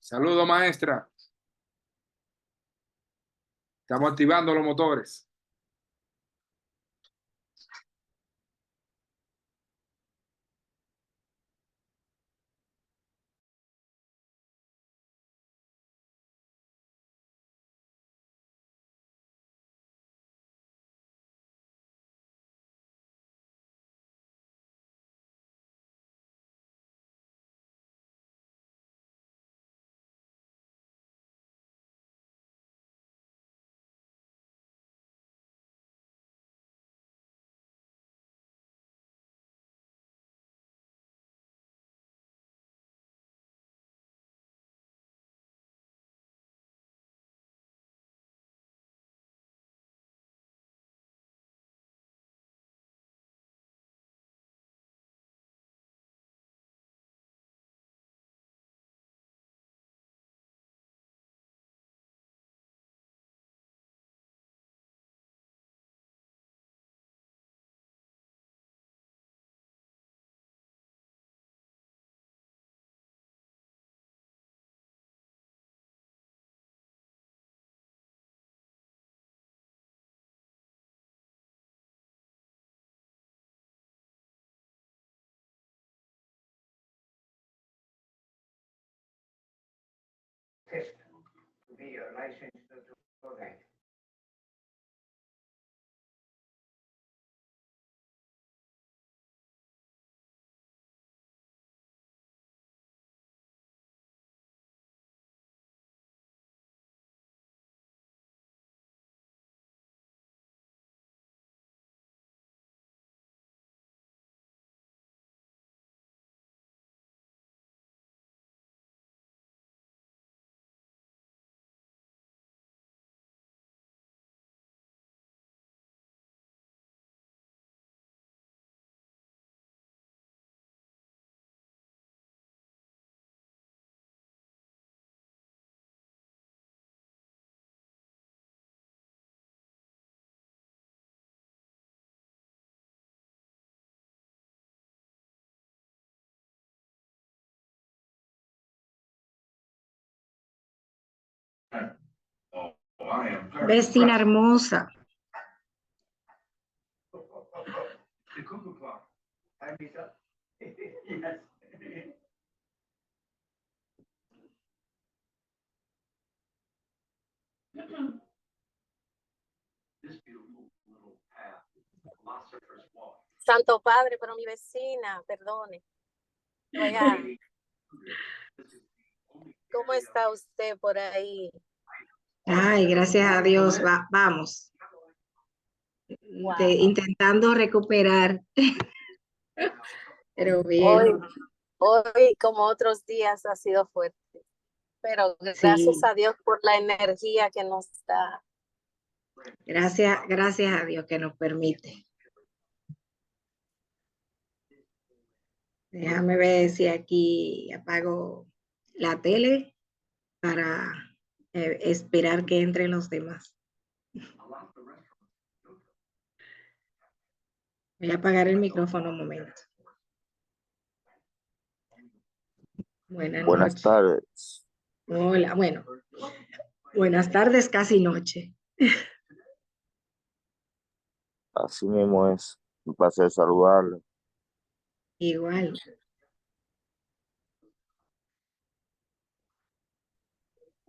Saludos, maestra. Estamos activando los motores. Vecina hermosa. Santo Padre, pero mi vecina, perdone. Oiga, ¿cómo está usted por ahí? Ay, gracias a Dios, vamos. Wow. Intentando recuperar. Pero bien. Hoy, como otros días, ha sido fuerte. Pero gracias a Dios por la energía que nos da. Gracias a Dios que nos permite. Déjame ver si aquí apago la tele para esperar que entren los demás. Voy a apagar el micrófono un momento. Buenas tardes. Hola, bueno. Buenas tardes, casi noche. Así mismo es. Un placer saludarle. Igual.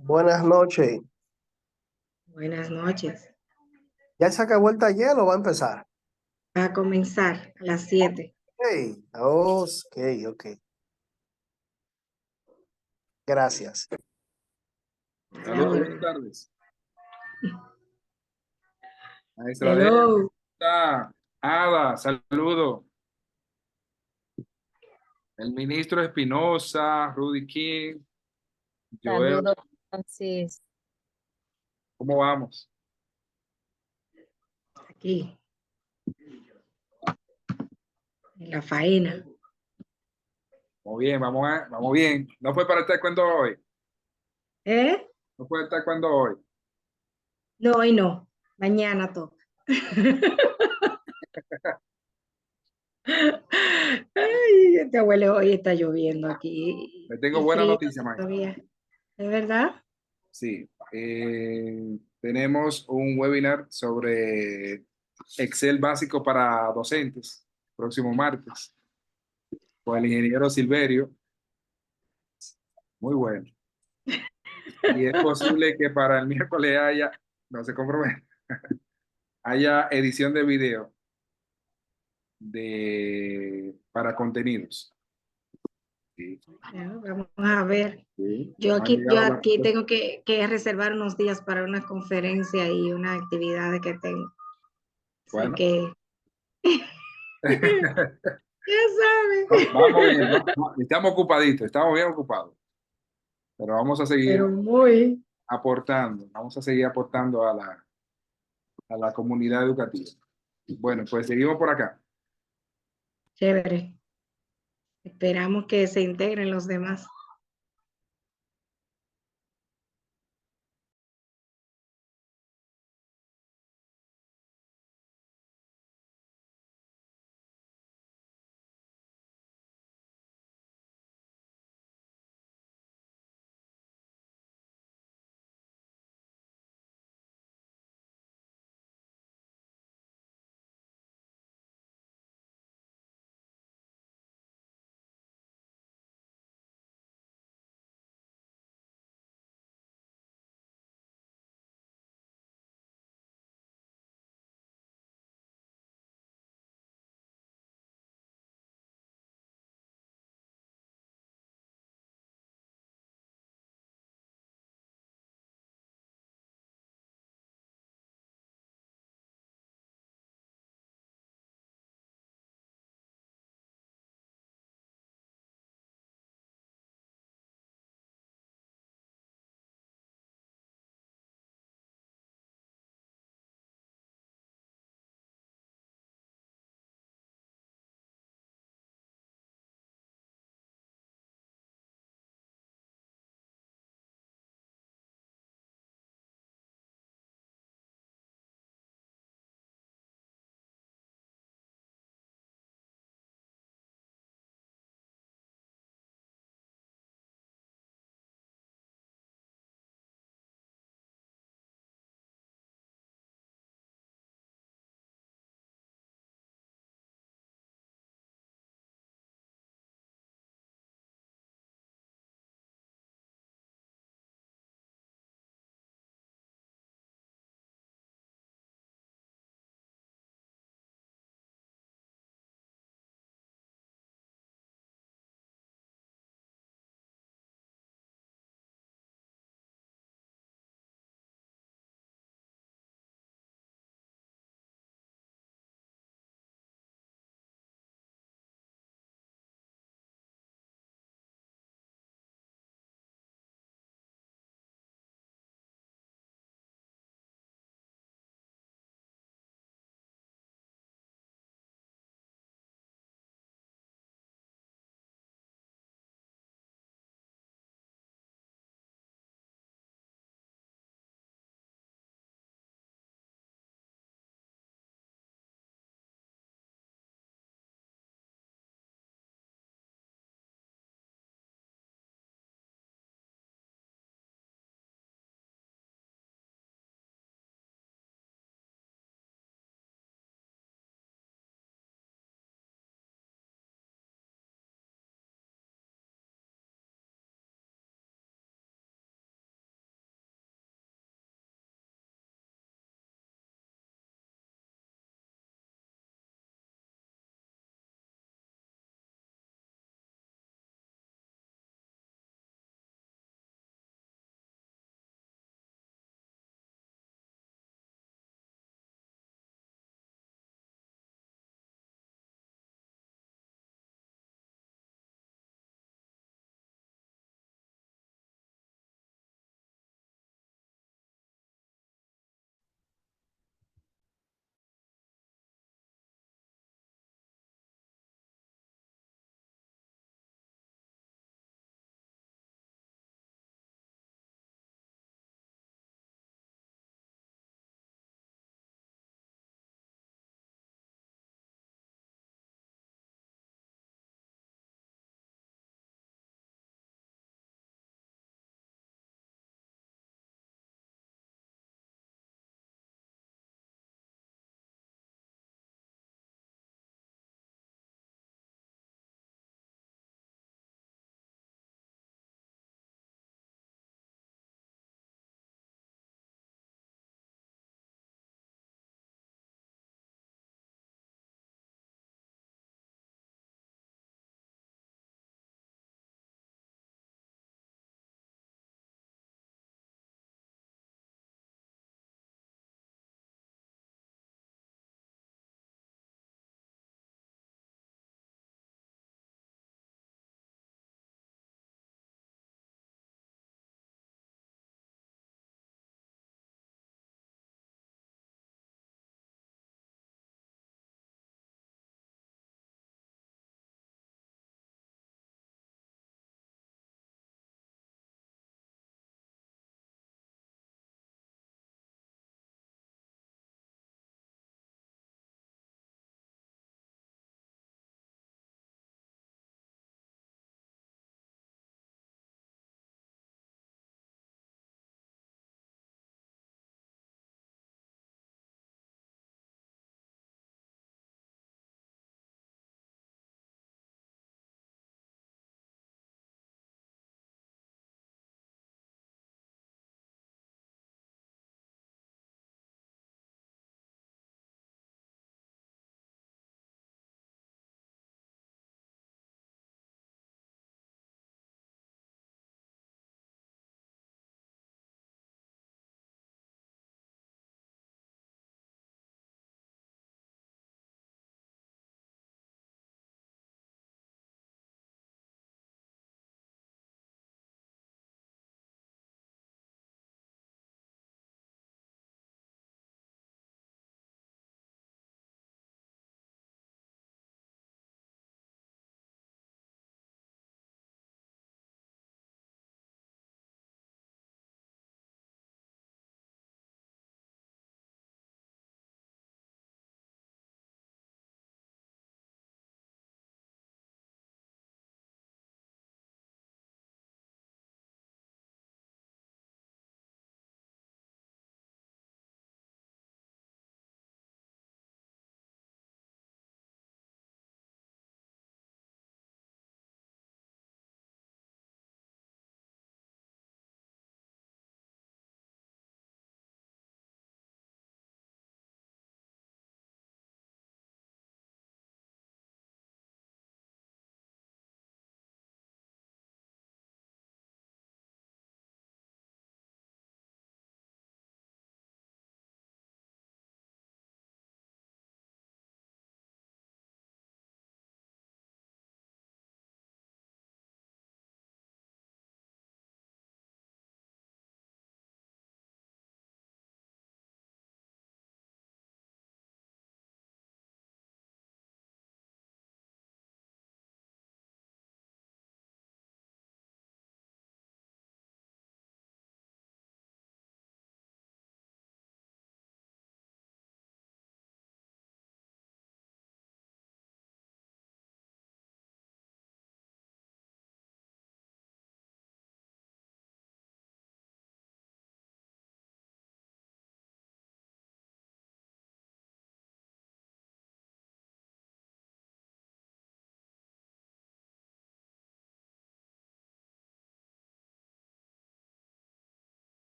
Buenas noches. Buenas noches. ¿Ya se acabó el taller o va a empezar? Va a comenzar a las 7. Ok. Gracias. Saludos, buenas tardes. Maestra Hello. Ada, saludo. El ministro Espinosa, Rudy King, Joel. Saludos, Francis. ¿Cómo vamos? Aquí. En la faena. Vamos bien, vamos bien. ¿No fue para el taekwondo hoy? ¿No fue el taekwondo hoy? No, hoy no. Mañana toca. Ay, este abuelo, hoy está lloviendo aquí. Le tengo Y buena frío noticia, maestro. todavía. ¿Es verdad? Sí. Tenemos un webinar sobre Excel básico para docentes, próximo martes, con el ingeniero Silverio. Muy bueno. Y es posible que para el miércoles haya, no se compromete, haya edición de video para contenidos. Sí, Bueno, vamos a ver. sí. Yo No han aquí, yo llegado aquí tengo que reservar unos días para una conferencia y una actividad que tengo. Así Bueno, que, ya saben. vamos bien, estamos ocupaditos, estamos bien ocupados, pero vamos a Pero seguir muy aportando, vamos a seguir aportando a la comunidad educativa. Bueno, pues seguimos por acá. chévere. Esperamos que se integren los demás.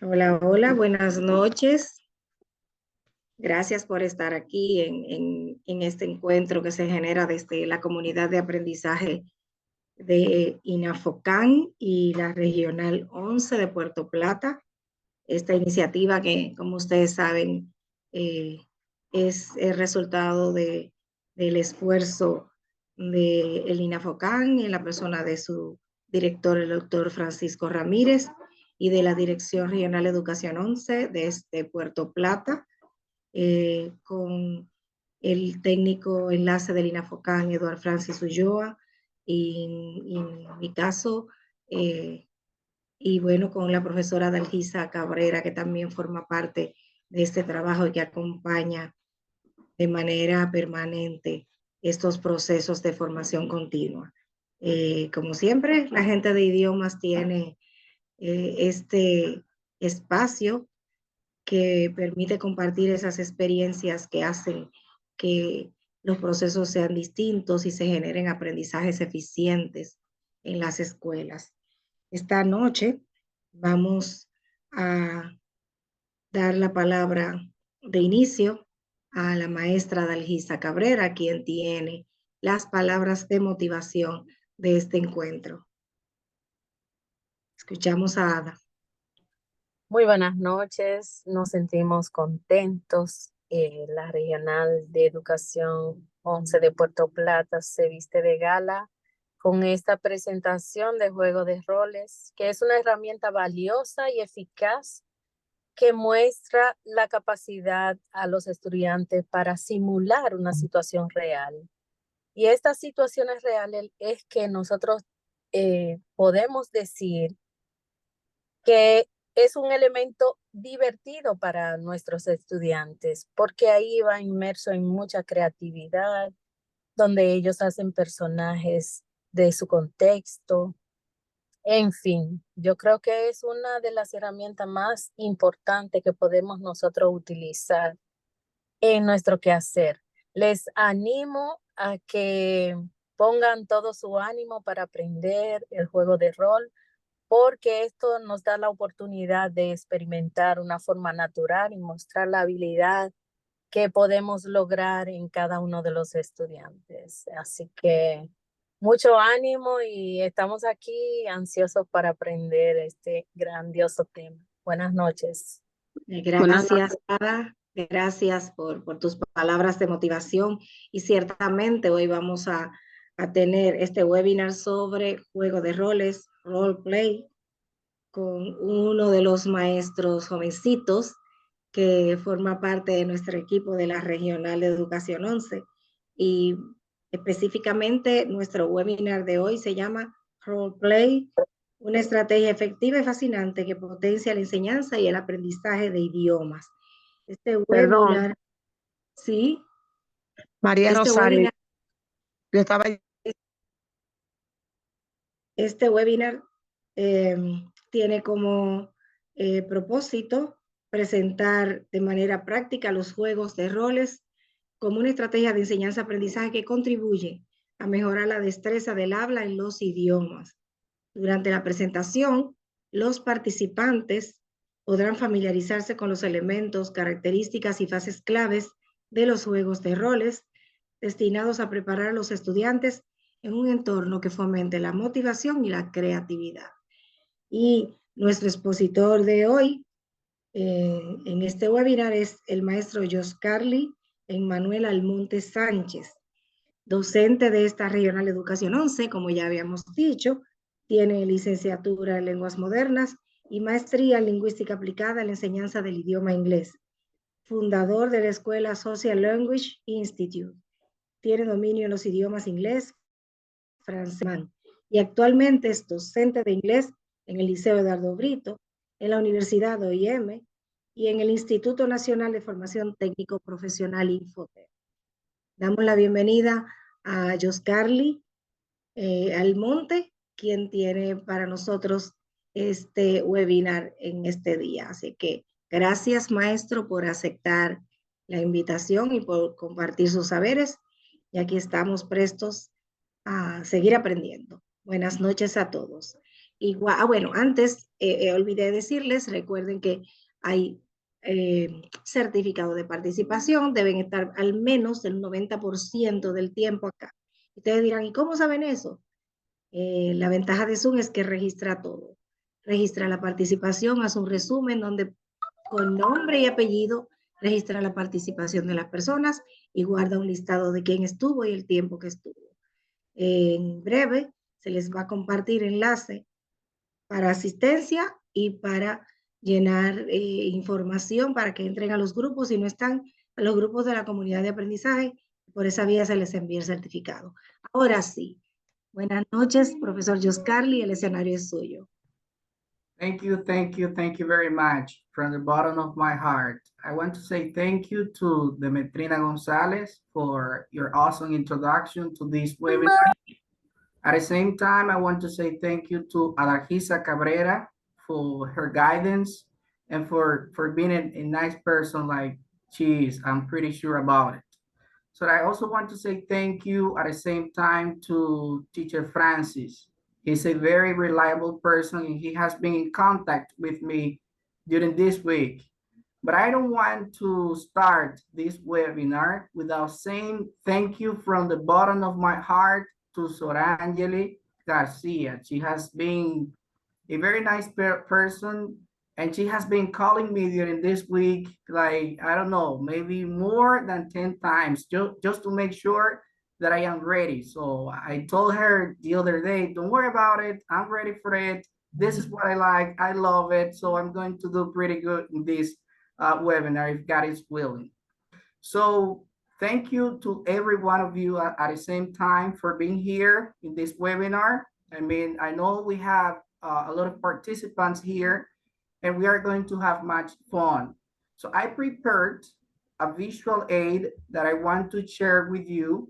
Hola, hola, buenas noches. Gracias por estar aquí en este encuentro que se genera desde la comunidad de aprendizaje de INAFOCAN y la Regional 11 de Puerto Plata. Esta iniciativa que, como ustedes saben, es el resultado del esfuerzo del INAFOCAN en la persona de su director, el doctor Francisco Ramírez, y de la Dirección Regional de Educación 11 de Puerto Plata, con el técnico enlace del INAFOCAN, Eduardo Francis Ulloa, y en mi caso, y bueno, con la profesora Dalgisa Cabrera, que también forma parte de este trabajo y que acompaña de manera permanente estos procesos de formación continua. Como siempre, la gente de idiomas tiene este espacio que permite compartir esas experiencias que hacen que los procesos sean distintos y se generen aprendizajes eficientes en las escuelas. Esta noche vamos a dar la palabra de inicio a la maestra Dalgisa Cabrera, quien tiene las palabras de motivación de este encuentro. Escuchamos a Ada. Muy buenas noches, nos sentimos contentos. La Regional de Educación 11 de Puerto Plata se viste de gala con esta presentación de juego de roles, que es una herramienta valiosa y eficaz que muestra la capacidad a los estudiantes para simular una situación real. Y estas situaciones reales es que nosotros podemos decir que es un elemento divertido para nuestros estudiantes, porque ahí va inmerso en mucha creatividad, donde ellos hacen personajes de su contexto. En fin, yo creo que es una de las herramientas más importantes que podemos nosotros utilizar en nuestro quehacer. Les animo a que pongan todo su ánimo para aprender el juego de rol, porque esto nos da la oportunidad de experimentar una forma natural y mostrar la habilidad que podemos lograr en cada uno de los estudiantes. Así que mucho ánimo y estamos aquí ansiosos para aprender este grandioso tema. Buenas noches. Gracias, Ada. Gracias por tus palabras de motivación. Y ciertamente hoy vamos a tener este webinar sobre juego de roles, role play, con uno de los maestros jovencitos que forma parte de nuestro equipo de la Regional de Educación 11. Y específicamente nuestro webinar de hoy se llama Role Play, una estrategia efectiva y fascinante que potencia la enseñanza y el aprendizaje de idiomas. Este webinar, sí, María este Rosario, webinar, yo estaba este webinar tiene como propósito presentar de manera práctica los juegos de roles como una estrategia de enseñanza-aprendizaje que contribuye a mejorar la destreza del habla en los idiomas. Durante la presentación, los participantes podrán familiarizarse con los elementos, características y fases claves de los juegos de roles destinados a preparar a los estudiantes en un entorno que fomente la motivación y la creatividad. Y nuestro expositor de hoy en este webinar es el maestro Joscarly Emmanuel Almonte Sánchez, docente de esta Regional Educación 11, como ya habíamos dicho, tiene licenciatura en lenguas modernas y maestría en lingüística aplicada en la enseñanza del idioma inglés, fundador de la escuela Social Language Institute. Tiene dominio en los idiomas inglés, francés, y actualmente es docente de inglés en el Liceo Eduardo Brito, en la Universidad OIM y en el Instituto Nacional de Formación Técnico Profesional Infotec. Damos la bienvenida a Joscarly Almonte, quien tiene para nosotros este webinar en este día. Así que Gracias, maestro, por aceptar la invitación y por compartir sus saberes. Y aquí estamos prestos a seguir aprendiendo. Buenas noches a todos. Igual, bueno, antes olvidé decirles, recuerden que hay certificado de participación, deben estar al menos el 90% del tiempo acá. Ustedes dirán, ¿y cómo saben eso? La ventaja de Zoom es que registra todo. Registra la participación, hace un resumen donde con nombre y apellido registra la participación de las personas y guarda un listado de quién estuvo y el tiempo que estuvo. En breve se les va a compartir enlace para asistencia y para llenar información para que entren a los grupos. Si no están a los grupos de la comunidad de aprendizaje, por esa vía se les envía el certificado. Ahora sí, buenas noches, profesor Joscarly, el escenario es suyo. Thank you very much. From the bottom of my heart, I want to say thank you to Demetrina Gonzalez for your awesome introduction to this webinar. At the same time, I want to say thank you to Alargisa Cabrera for her guidance and for being a nice person like she is. I'm pretty sure about it. So I also want to say thank you at the same time to Teacher Francis. He's a very reliable person and he has been in contact with me during this week. But I don't want to start this webinar without saying thank you from the bottom of my heart to Sorangeli Garcia. She has been a very nice person and she has been calling me during this week, like, I don't know, maybe more than 10 times, just to make sure that I am ready. So I told her the other day, don't worry about it. I'm ready for it. This is what I like. I love it. So I'm going to do pretty good in this webinar if God is willing. So thank you to every one of you at the same time for being here in this webinar. I mean, I know we have a lot of participants here and we are going to have much fun. So I prepared a visual aid that I want to share with you.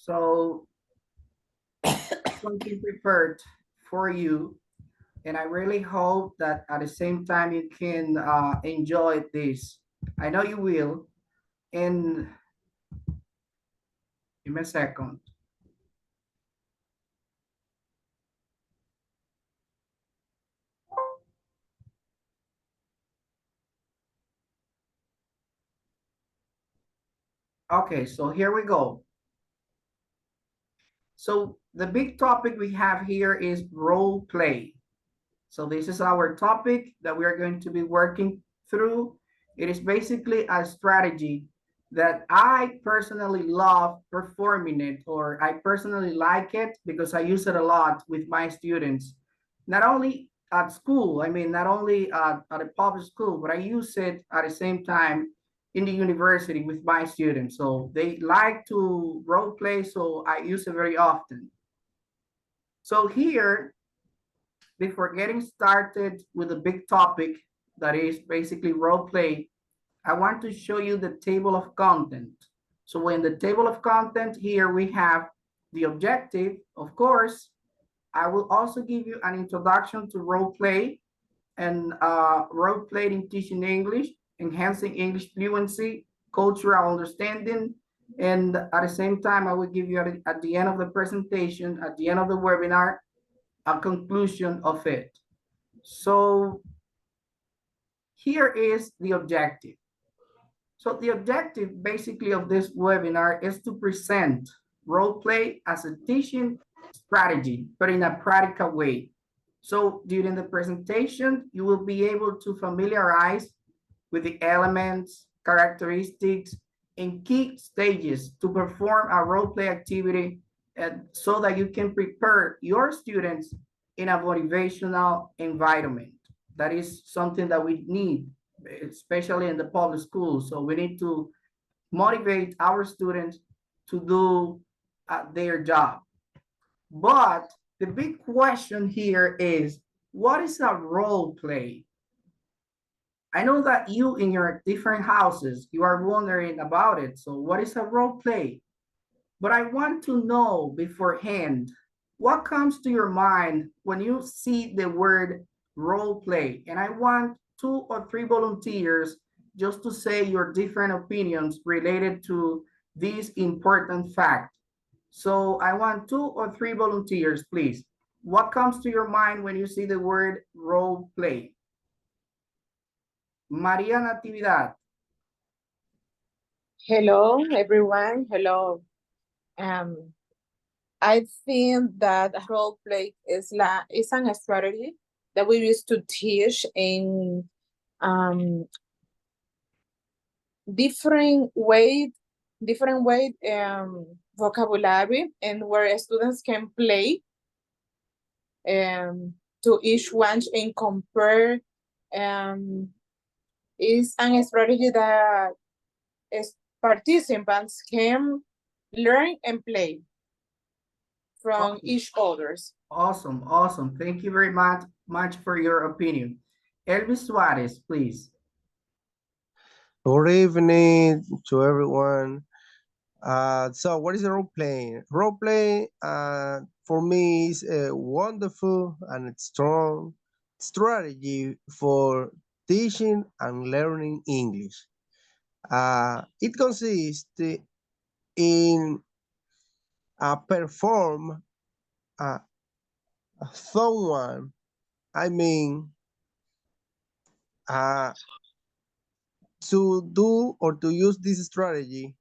So something prepared for you. And I really hope that at the same time you can enjoy this. I know you will. And give me a second. Okay, so here we go. So the big topic we have here is role play. So this is our topic that we are going to be working through. It is basically a strategy that I personally love performing it, or I personally like it because I use it a lot with my students. Not only at school, I mean, not only at a public school, but I use it at the same time in the university with my students. So they like to role play, so I use it very often. So here, before getting started with the big topic that is basically role play, I want to show you the table of content. So in the table of content here, we have the objective, of course. I will also give you an introduction to role play and role play in teaching English, enhancing English fluency, cultural understanding, and at the same time, I will give you at the end of the presentation, at the end of the webinar, a conclusion of it. So here is the objective. So the objective basically of this webinar is to present role play as a teaching strategy, but in a practical way. So during the presentation, you will be able to familiarize with the elements, characteristics, and key stages to perform a role play activity, and so that you can prepare your students in a motivational environment. That is something that we need, especially in the public schools. So we need to motivate our students to do their job. But the big question here is, what is a role play? I know that you in your different houses, you are wondering about it. So what is a role play? But I want to know beforehand, what comes to your mind when you see the word role play? And I want 2 or 3 volunteers just to say your different opinions related to this important fact. So I want 2 or 3 volunteers, please. What comes to your mind when you see the word role play? Maria Natividad. Hello, everyone. Hello. I think that role play is an strategy that we use to teach in different way vocabulary, and where students can play to each one and compare. Is a strategy that participants can learn and play from each others. Awesome, awesome. Thank you very much for your opinion. Elvis Suarez, please. Good evening to everyone. So what is role playing? Role play for me is a wonderful and strong strategy for teaching and learning English. It consists in perform someone, to do or to use this strategy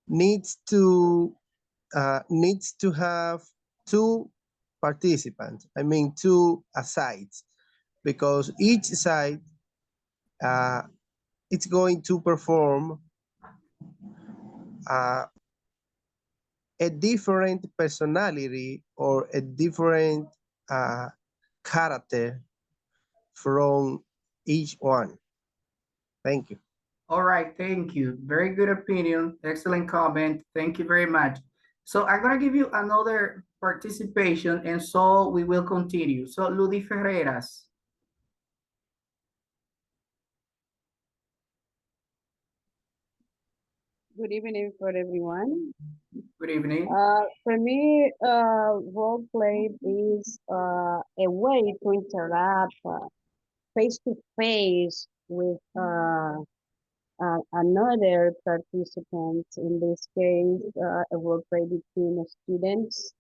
needs to have 2 participants, 2 sides, because each side it's going to perform a different personality or a different character from each one. Thank you. All right, thank you. Very good opinion. Excellent comment. Thank you very much. So I'm going to give you another participation, and so we will continue. So Ludi Ferreras. Good evening for everyone. Good evening. For me, role play is a way to interact face to face with another participant. In this case, a role play between students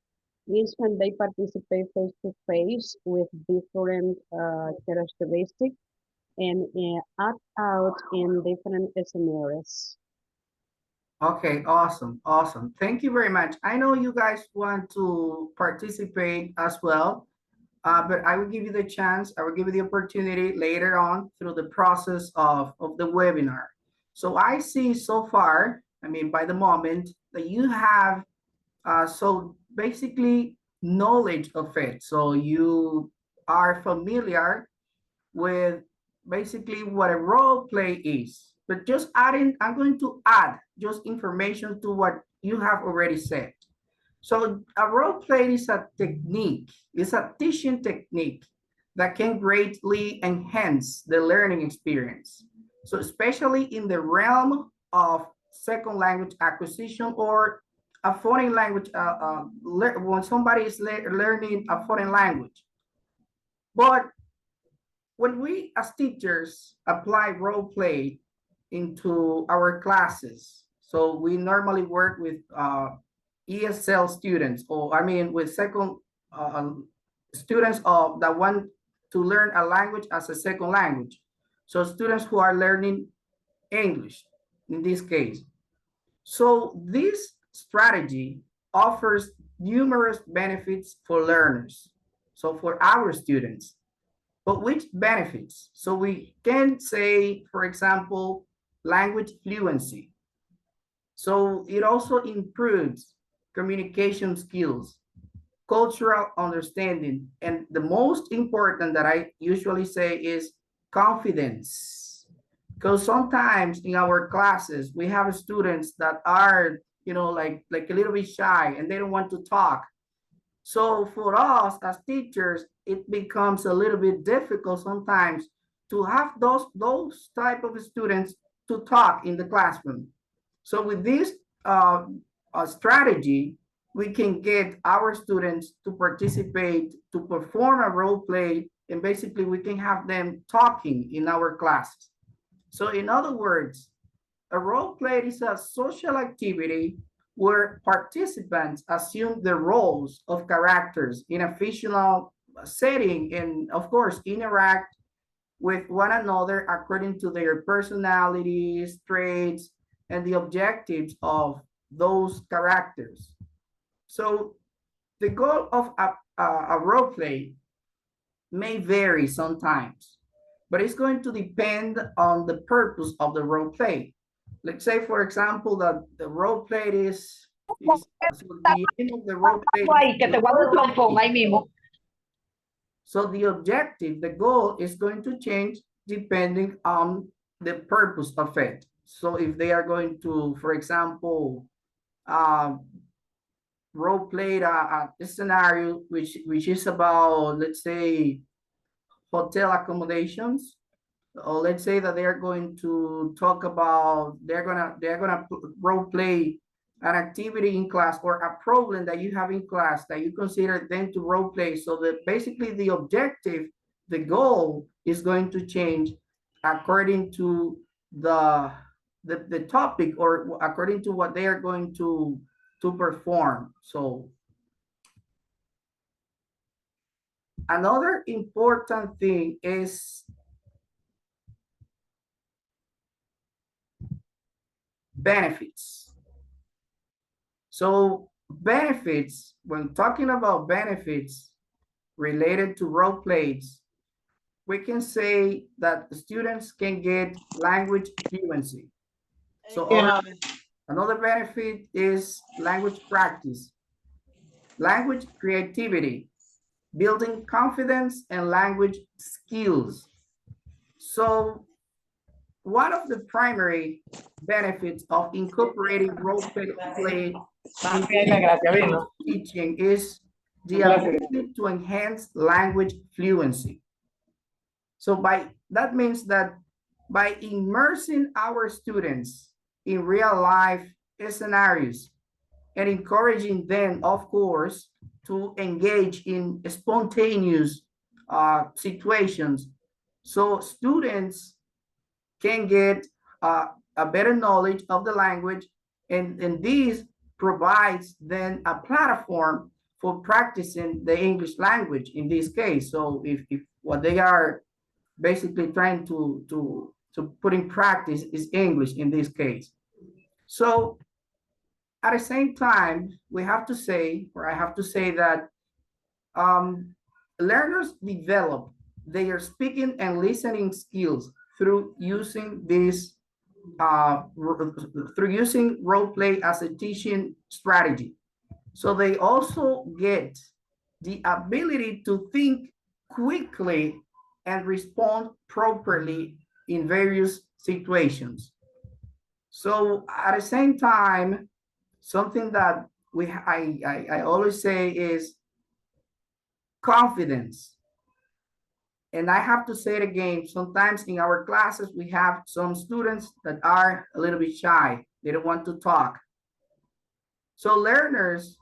is when they participate face to face with different characteristics and act out in different scenarios. Okay, awesome, awesome. Thank you very much. I know you guys want to participate as well, but I will give you the chance, I will give you the opportunity later on through the process of the webinar. So I see so far, by the moment, that you have, so basically knowledge of it. So you are familiar with basically what a role play is. But just adding, I'm going to add just information to what you have already said. So a role play is a technique, it's a teaching technique that can greatly enhance the learning experience. So especially in the realm of second language acquisition or a foreign language, when somebody is learning a foreign language. But when we as teachers apply role play into our classes, so we normally work with ESL students, or with second students that want to learn a language as a second language. So students who are learning English in this case. So this strategy offers numerous benefits for learners, so for our students. But which benefits? So we can say, for example, language fluency. So it also improves communication skills, cultural understanding, and the most important that I usually say is confidence. Because sometimes in our classes, we have students that are, like a little bit shy and they don't want to talk. So for us as teachers, it becomes a little bit difficult sometimes to have those type of students to talk in the classroom. So with this strategy, we can get our students to participate, to perform a role play, and basically we can have them talking in our classes. So in other words, a role play is a social activity where participants assume the roles of characters in a fictional setting and, of course, interact with one another according to their personalities, traits, and the objectives of those characters. So the goal of a role play may vary sometimes, but it's going to depend on the purpose of the role play. Let's say, for example, that the role play is so the aim of the role play so the objective, the goal is going to change depending on the purpose of it. So if they are going to, for example, role play a scenario which is about, let's say, hotel accommodations, or let's say that they are going to talk about, they're gonna role play an activity in class or a problem that you have in class that you consider them to role play. So that basically the objective, the goal is going to change according to the topic or according to what they are going to perform. So another important thing is benefits. So benefits, when talking about benefits related to role plays, we can say that the students can get language fluency. So another benefit is language practice, language creativity, building confidence, and language skills. So one of the primary benefits of incorporating role play into teaching is the ability to enhance language fluency. So that means that by immersing our students in real life scenarios and encouraging them, of course, to engage in spontaneous situations, so students can get a better knowledge of the language, and this provides then a platform for practicing the English language in this case. So if what they are basically trying to put in practice is English in this case. So at the same time, we have to say, or I have to say that learners develop their speaking and listening skills through using this, through using role play as a teaching strategy. So they also get the ability to think quickly and respond properly in various situations. So at the same time, something that I always say is confidence. And I have to say it again, sometimes in our classes, we have some students that are a little bit shy. They don't want to talk. So learners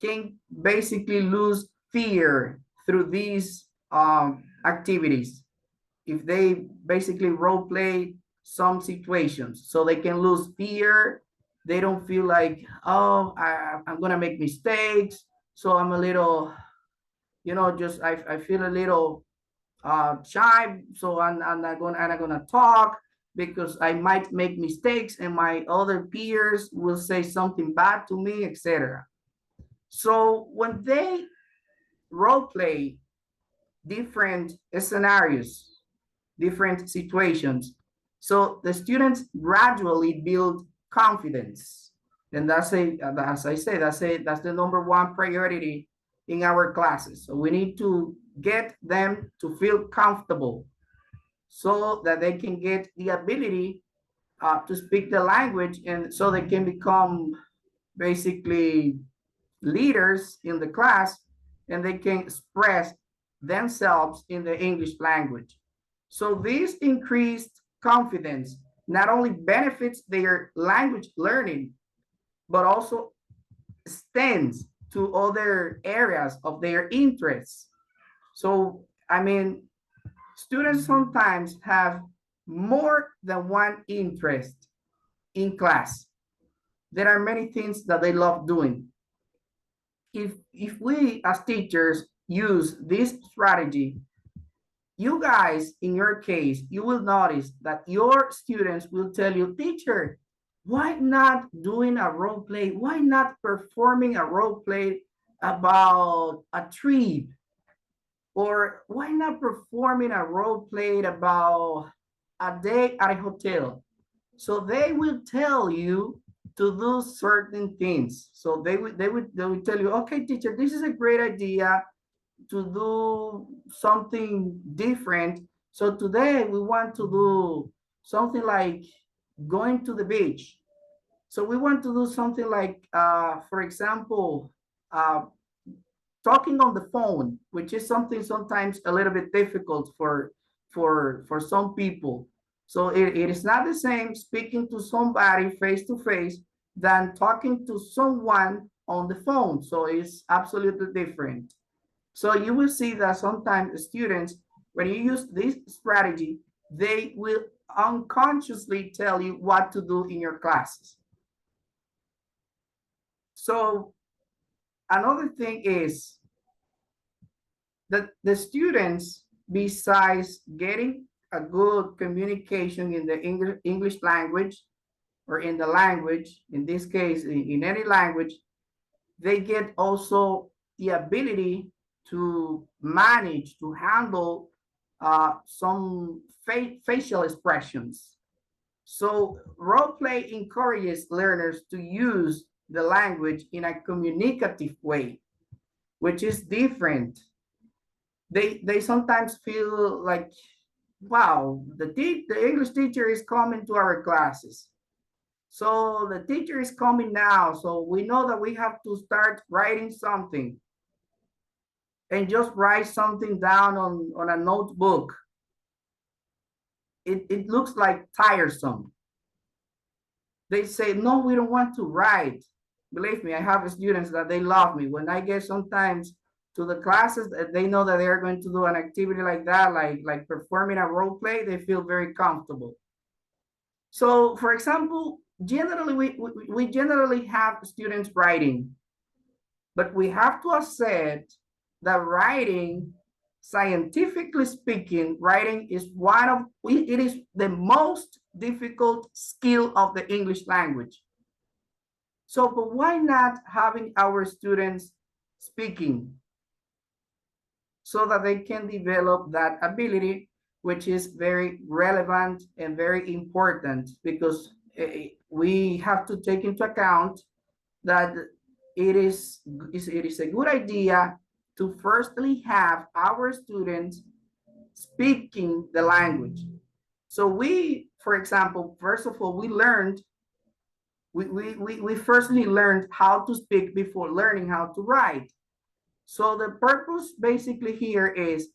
can basically lose fear through these activities. If they basically role play some situations, so they can lose fear. They don't feel like, oh, I'm gonna make mistakes. So I'm a little, you know, just I feel a little shy. So I'm not gonna talk because I might make mistakes and my other peers will say something bad to me, etc. So when they role play different scenarios, different situations, so the students gradually build confidence. And that's as I say, that's the number one priority in our classes. So we need to get them to feel comfortable so that they can get the ability to speak the language, and so they can become basically leaders in the class, and they can express themselves in the English language. So this increased confidence not only benefits their language learning, but also extends to other areas of their interests. So, I mean, students sometimes have more than one interest in class. There are many things that they love doing. If we as teachers use this strategy, you guys, in your case, you will notice that your students will tell you, teacher, why not doing a role play? Why not performing a role play about a trip? Or why not performing a role play about a day at a hotel? So they will tell you to do certain things. So they would tell you, okay, teacher, this is a great idea to do something different. So today we want to do something like going to the beach. So we want to do something like, for example, talking on the phone, which is something sometimes a little bit difficult for some people. So it is not the same speaking to somebody face to face than talking to someone on the phone. So it's absolutely different. So you will see that sometimes students, when you use this strategy, they will unconsciously tell you what to do in your classes. So another thing is that the students, besides getting a good communication in the English language, or in the language, in this case, in any language, they get also the ability to manage, to handle some facial expressions. So role play encourages learners to use the language in a communicative way, which is different. They sometimes feel like, wow, the English teacher is coming to our classes. So the teacher is coming now. So we know that we have to start writing something, and just write something down on a notebook. It looks like tiresome. They say, no, we don't want to write. Believe me, I have students that they love me. When I get sometimes to the classes, they know that they're going to do an activity like that, like performing a role play, they feel very comfortable. So for example, generally we generally have students writing, but we have to accept that writing, scientifically speaking, writing is it is the most difficult skill of the English language. So, but why not having our students speaking so that they can develop that ability, which is very relevant and very important, because we have to take into account that it is a good idea to firstly have our students speaking the language. So we, for example, first of all, we firstly learned how to speak before learning how to write. So the purpose basically here is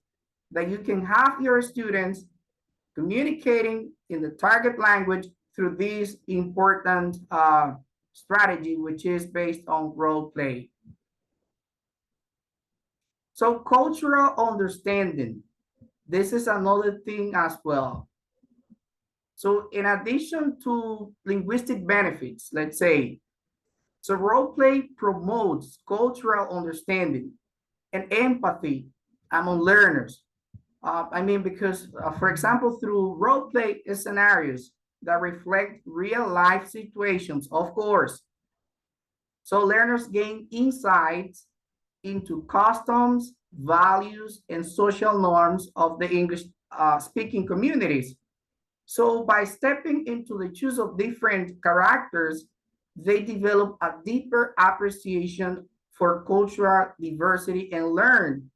that you can have your students communicating in the target language through this important strategy, which is based on role play. So cultural understanding, this is another thing as well. So in addition to linguistic benefits, let's say, so role play promotes cultural understanding and empathy among learners. I mean, because for example, through role play scenarios that reflect real life situations, of course. So learners gain insights into customs, values, and social norms of the English speaking communities. So by stepping into the shoes of different characters, they develop a deeper appreciation for cultural diversity and learn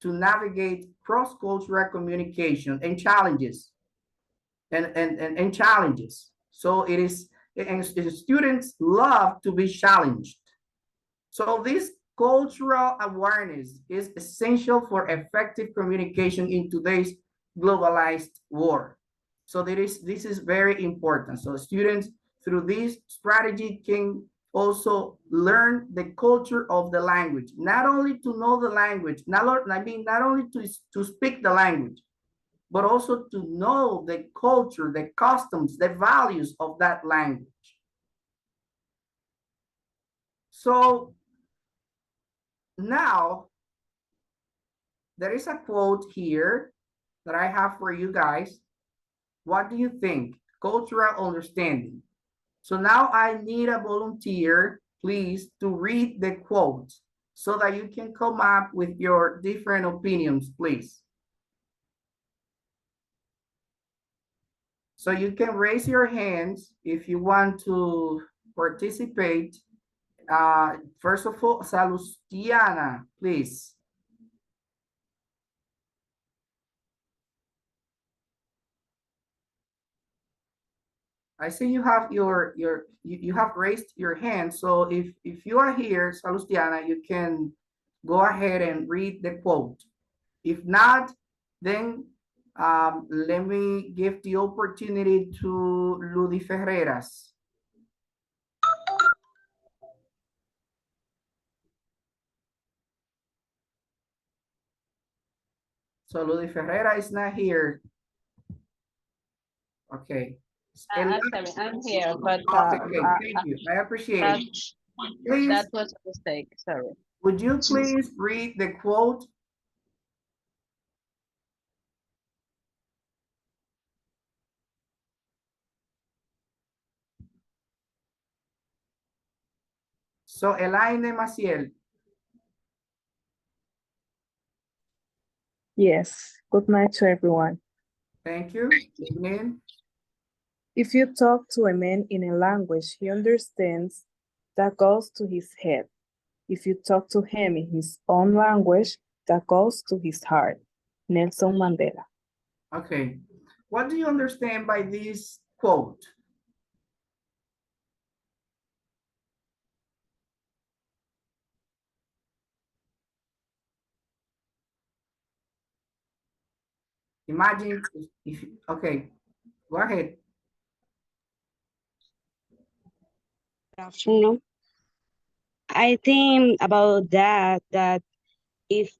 to navigate cross-cultural communication and challenges. And challenges. So it is, and students love to be challenged. So this cultural awareness is essential for effective communication in today's globalized world. So this is very important. So students, through this strategy, can also learn the culture of the language, not only to know the language, not only to speak the language, but also to know the culture, the customs, the values of that language. So now there is a quote here that I have for you guys. What do you think? Cultural understanding. So now I need a volunteer, please, to read the quote so that you can come up with your different opinions, please. So you can raise your hands if you want to participate. First of all, Salustiana, please. I see you have you have raised your hand. So if you are here, Salustiana, you can go ahead and read the quote. If not, then let me give the opportunity to Ludi Ferreras. So Ludi Ferreira is not here. Okay. I'm sorry, I'm here, but Okay, thank you. I appreciate it. Please, that was a mistake. Sorry. would you please read the quote? So Elaine Maciel. Yes, good night to everyone. Thank you. Evening. If you talk to a man in a language he understands, that goes to his head. If you talk to him in his own language, that goes to his heart. Nelson Mandela. Okay. What do you understand by this quote? Imagine if okay, go ahead. Afternoon. I think about that if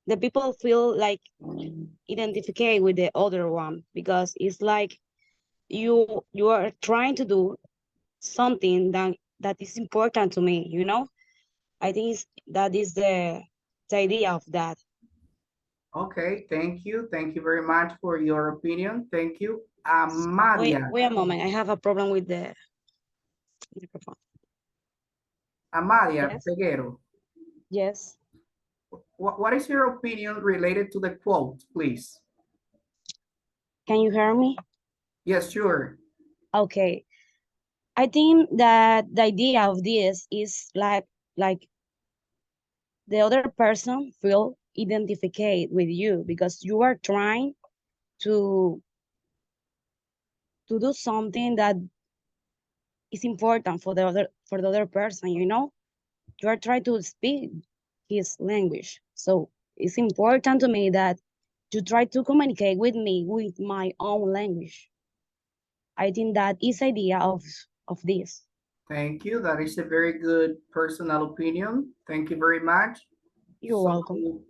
the people feel like identify with the other one, because it's like you are trying to do something that is important to me, you know. I think that is the idea of that. Okay, thank you. Thank you very much for your opinion. Thank you. Wait Amadia. a moment, I have a problem with the microphone. Amadia Yes. Peguero. Yes. What is your opinion related to the quote, please? Can you hear me? Yes, sure. Okay. I think that the idea of this is like the other person feel identified with you because you are trying to do something that is important for the other person, you know. You are trying to speak his language, so it's important to me that you try to communicate with me with my own language. I think that is idea of this. Thank you. That is a very good personal opinion. Thank you very much. You're welcome.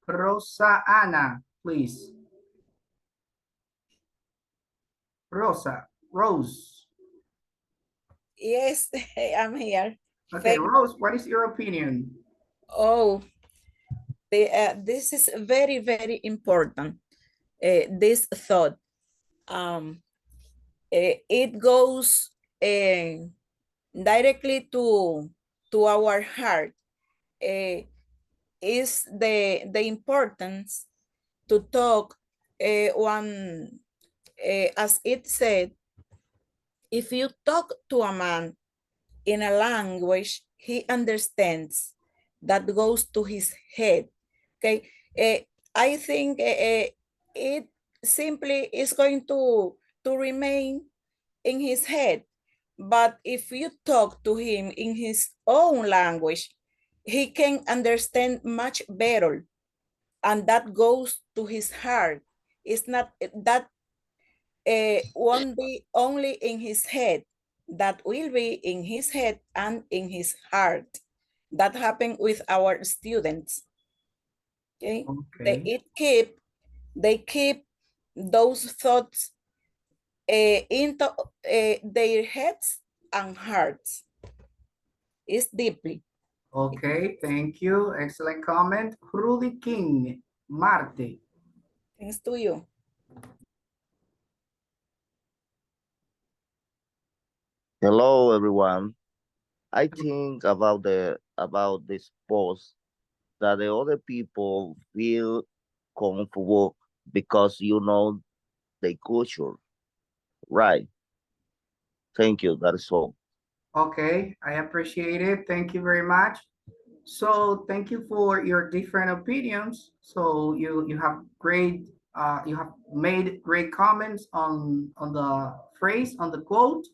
Rosa Ana, please. Rose. Yes, I'm here. Okay, Thank Rose, what is your opinion? Oh, this is very, very important. This thought. It goes directly to our heart. Is the importance to talk as it said, if you talk to a man in a language he understands, that goes to his head. Okay, I think it simply is going to remain in his head, but if you talk to him in his own language, he can understand much better, and that goes to his heart. It's not that won't be only in his head. that will be in his head and in his heart. That happened with our students. Okay, they keep those thoughts into their heads and hearts. It's deeply. Okay, thank you. Excellent comment. Rudy King, Marte. Thanks to you. Hello, everyone. I think about this post that the other people feel comfortable because you know the culture, right? Thank you. That is all. Okay, I appreciate it. Thank you very much. So thank you for your different opinions. So you have great you have made great comments on the phrase, on the quote.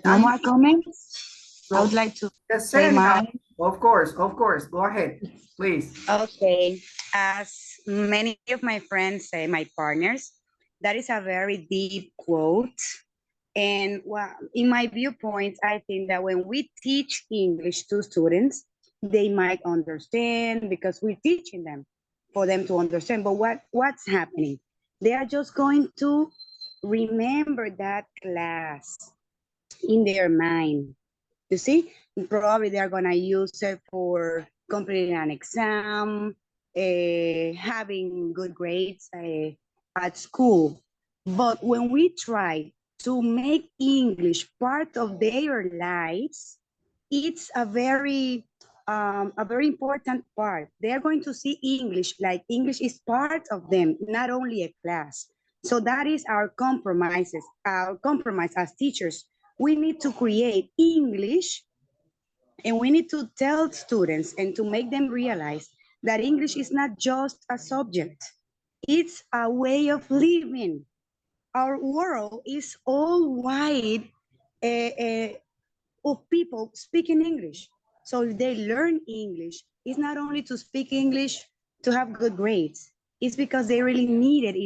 No more comments? So, I would like to say Yesenia, mine. of course, go ahead, please. Okay, as many of my friends say, my partners, that is a very deep quote. And well, in my viewpoint, I think that when we teach English to students, they might understand because we're teaching them for them to understand. But what's happening? They are just going to remember that class in their mind. You see, probably they're gonna use it for completing an exam, having good grades at school. But when we try to make English part of their lives, it's a very important part. They are going to see English like English is part of them, not only a class. So that is our compromise as teachers. We need to create English, and we need to tell students and to make them realize that English is not just a subject. It's a way of living. Our world is all wide of people speaking English. So if they learn English, it's not only to speak English to have good grades. It's because they really need it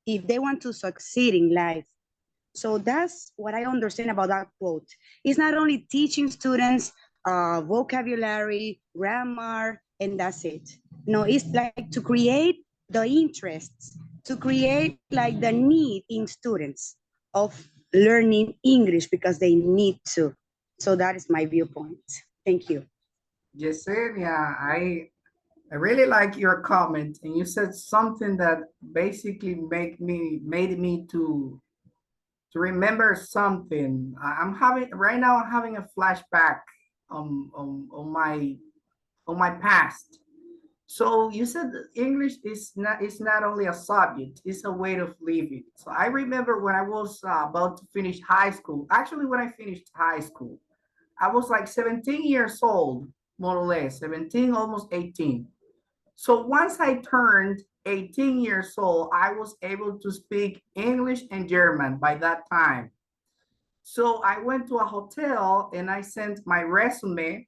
if they want to succeed in life. So that's what I understand about that quote. It's not only teaching students vocabulary, grammar, and that's it. No, it's like to create the interests, to create like the need in students of learning English because they need to. So that is my viewpoint. Thank you. Yesenia, I really like your comment, and you said something that basically made me to remember something. I'm having right now. I'm having a flashback on my past. So you said that English is not only a subject; it's a way of living. So I remember when I was about to finish high school. Actually, when I finished high school, I was like 17 years old, more or less, 17, almost 18. So once I turned 18 years old, I was able to speak English and German by that time. So I went to a hotel and I sent my resume,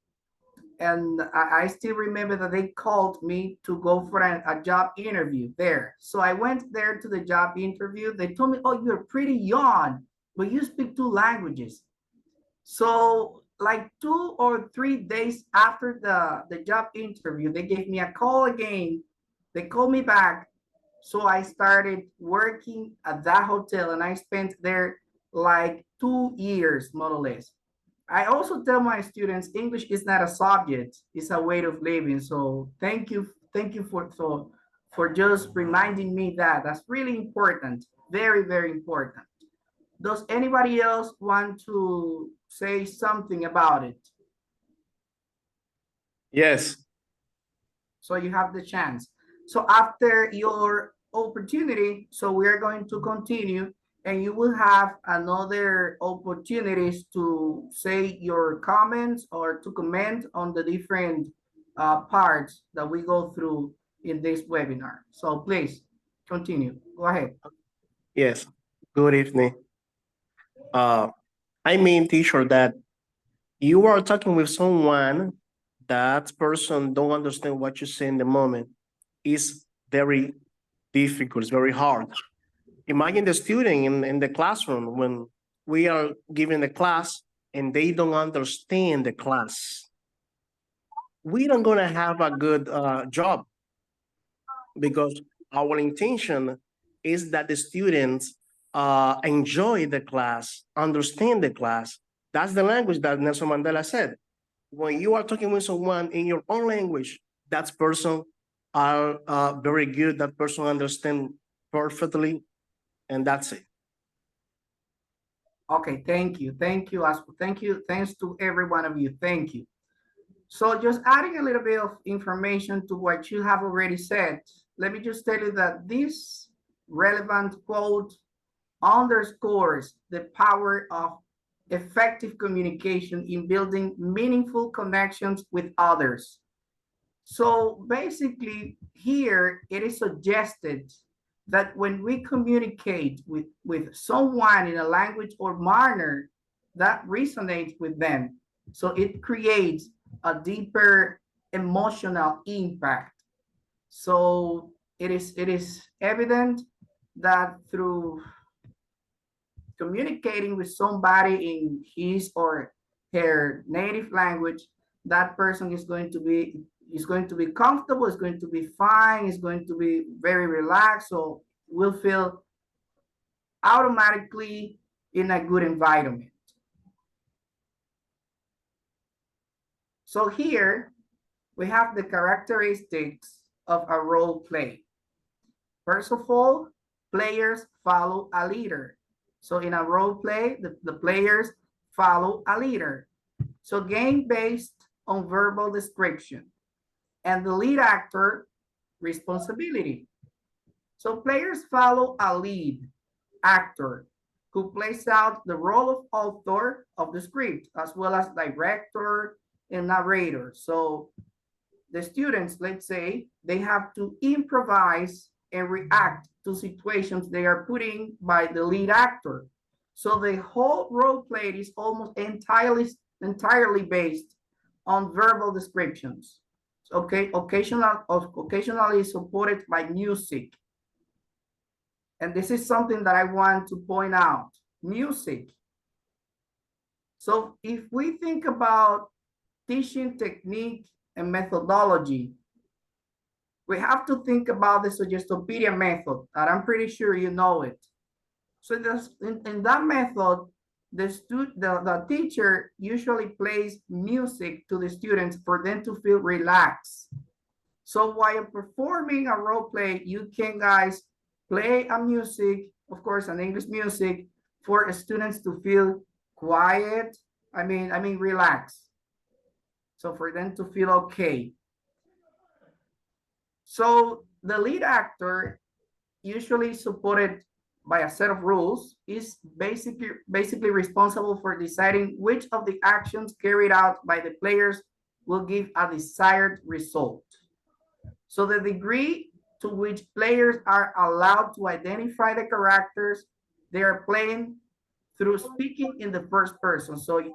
and I still remember that they called me to go for a job interview there. So I went there to the job interview. They told me, oh, you're pretty young, but you speak 2 languages. So like 2 or 3 days after the job interview, they gave me a call again. They called me back. So I started working at that hotel, and I spent there like 2 years, more or less. I also tell my students English is not a subject, it's a way of living. So thank you for just reminding me that. That's really important, very, very important. Does anybody else want to say something about it? Yes. So you have the chance. So after your opportunity, so we are going to continue, and you will have another opportunities to say your comments or to comment on the different parts that we go through in this webinar. So please continue. Go ahead. Yes. Good evening. I mean, teacher, that you are talking with someone, that person don't understand what you say in the moment. It's very difficult. It's very hard. Imagine the student in the classroom when we are giving the class and they don't understand the class, we don't gonna have a good job, because our intention is that the students enjoy the class, understand the class. That's the language that Nelson Mandela said. When you are talking with someone in your own language, that person are very good, that person understand perfectly, and that's it. Okay, thank you. Thank you. Thank you. Thanks to every one of you. Thank you. So just adding a little bit of information to what you have already said, let me just tell you that this relevant quote underscores the power of effective communication in building meaningful connections with others. So basically here it is suggested that when we communicate with someone in a language or manner that resonates with them, so it creates a deeper emotional impact. So it is evident that through communicating with somebody in his or her native language, that person is going to be comfortable, is going to be fine, is going to be very relaxed, so will feel automatically in a good environment. So here we have the characteristics of a role play. First of all, players follow a leader. So in a role play, the players follow a leader. So game based on verbal description, and the lead actor responsibility. So players follow a lead actor who plays out the role of author of the script, as well as director and narrator. So the students, let's say, they have to improvise and react to situations they are putting by the lead actor. So the whole role play is almost entirely based on verbal descriptions. Okay, occasionally supported by music. And this is something that I want to point out, music. So if we think about teaching technique and methodology, we have to think about the Suggestopedia method, and I'm pretty sure you know it. So in that method, the teacher usually plays music to the students for them to feel relaxed. So while performing a role play, you can, guys, play a music, of course, an English music, for students to feel quiet. I mean, relaxed. So for them to feel okay. So the lead actor, usually supported by a set of rules, is basically responsible for deciding which of the actions carried out by the players will give a desired result. So the degree to which players are allowed to identify the characters they are playing through speaking in the first person. So you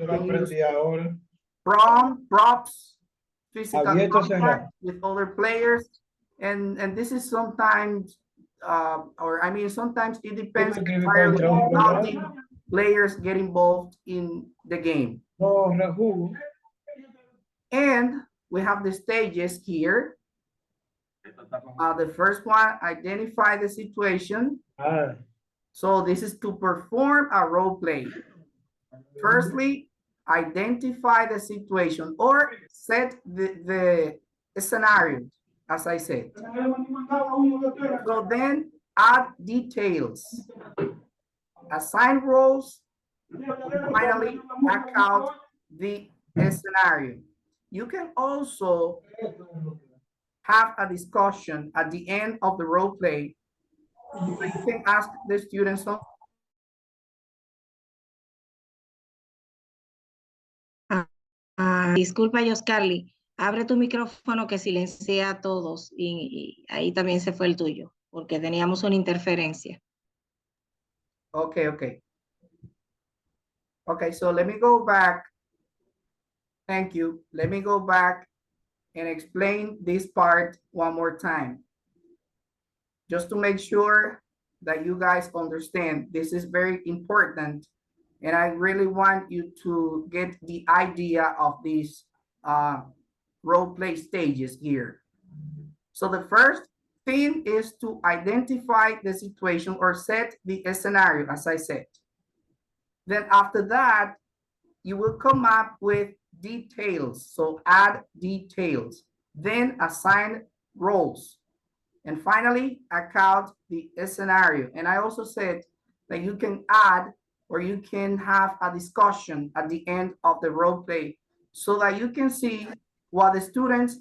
can use props, physical contact with other players, and this is sometimes sometimes it depends entirely on how the players get involved in the game. And we have the stages here. The first one, identify the situation. So this is to perform a role play. Firstly, identify the situation or set the scenario, as I said. So then add details, assign roles, and finally act out the scenario. You can also have a discussion at the end of the role play. You can ask the students some. Disculpa, Yoscarly, abre tu micrófono que silencia a todos y ahí también se fue el tuyo porque teníamos una interferencia. Okay, so let me go back. Thank you. Let me go back and explain this part one more time, just to make sure that you guys understand. This is very important And I really want you to get the idea of these role play stages here. So the first thing is to identify the situation or set the scenario, as I said. Then after that, you will come up with details. So add details, then assign roles. And finally, account the scenario. And I also said that you can add or you can have a discussion at the end of the role play so that you can see what the students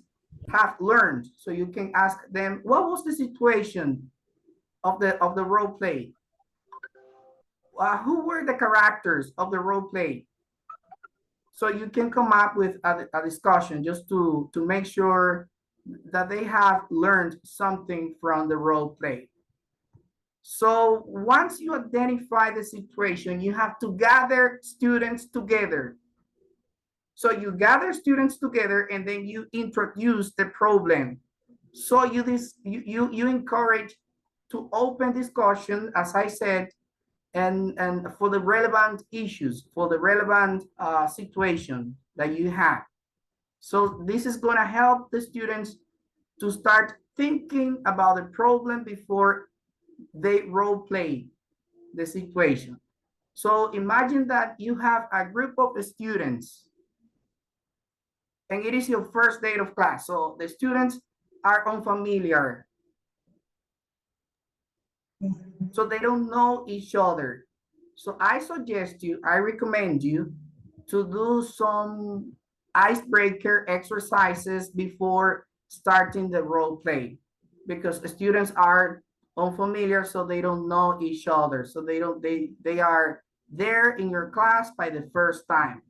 have learned. So you can ask them, what was the situation of the role play? Who were the characters of the role play? So you can come up with a discussion just to make sure that they have learned something from the role play. So once you identify the situation, you have to gather students together. So you gather students together and then you introduce the problem. So you encourage to open discussion, as I said, and for the relevant issues, for the relevant situation that you have. So this is going to help the students to start thinking about the problem before they role play the situation. So imagine that you have a group of students and it is your first day of class. So the students are unfamiliar. So they don't know each other. So I recommend you to do some icebreaker exercises before starting the role play, because the students are unfamiliar, so they don't know each other. So they are there in your class by the first time.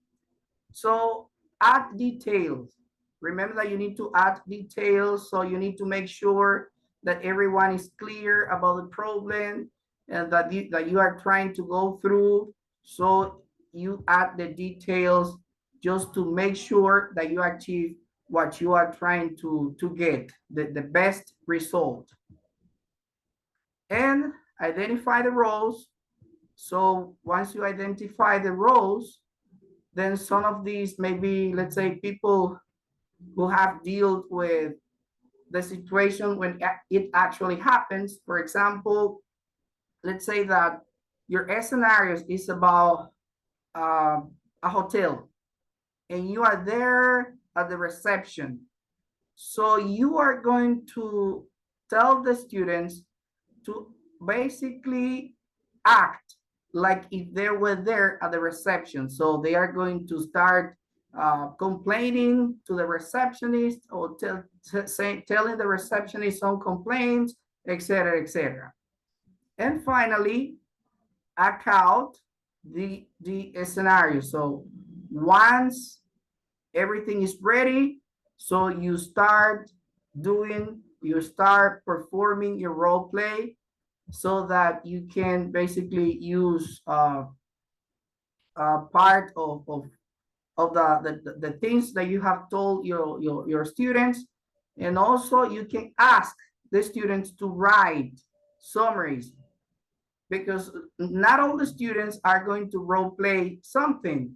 So add details. Remember that you need to add details. So you need to make sure that everyone is clear about the problem and that you are trying to go through. So you add the details just to make sure that you achieve what you are trying to get, the best result. And identify the roles. So once you identify the roles, then some of these, maybe, let's say, people who have dealt with the situation when it actually happens. For example, let's say that your scenario is about a hotel and you are there at the reception. So you are going to tell the students to basically act like if they were there at the reception. So they are going to start complaining to the receptionist or telling the receptionist some complaints, etc., etc. And finally, account the scenario. So once everything is ready, so you start performing your role play so that you can basically use part of the things that you have told your students. And also you can ask the students to write summaries, because not all the students are going to role play something.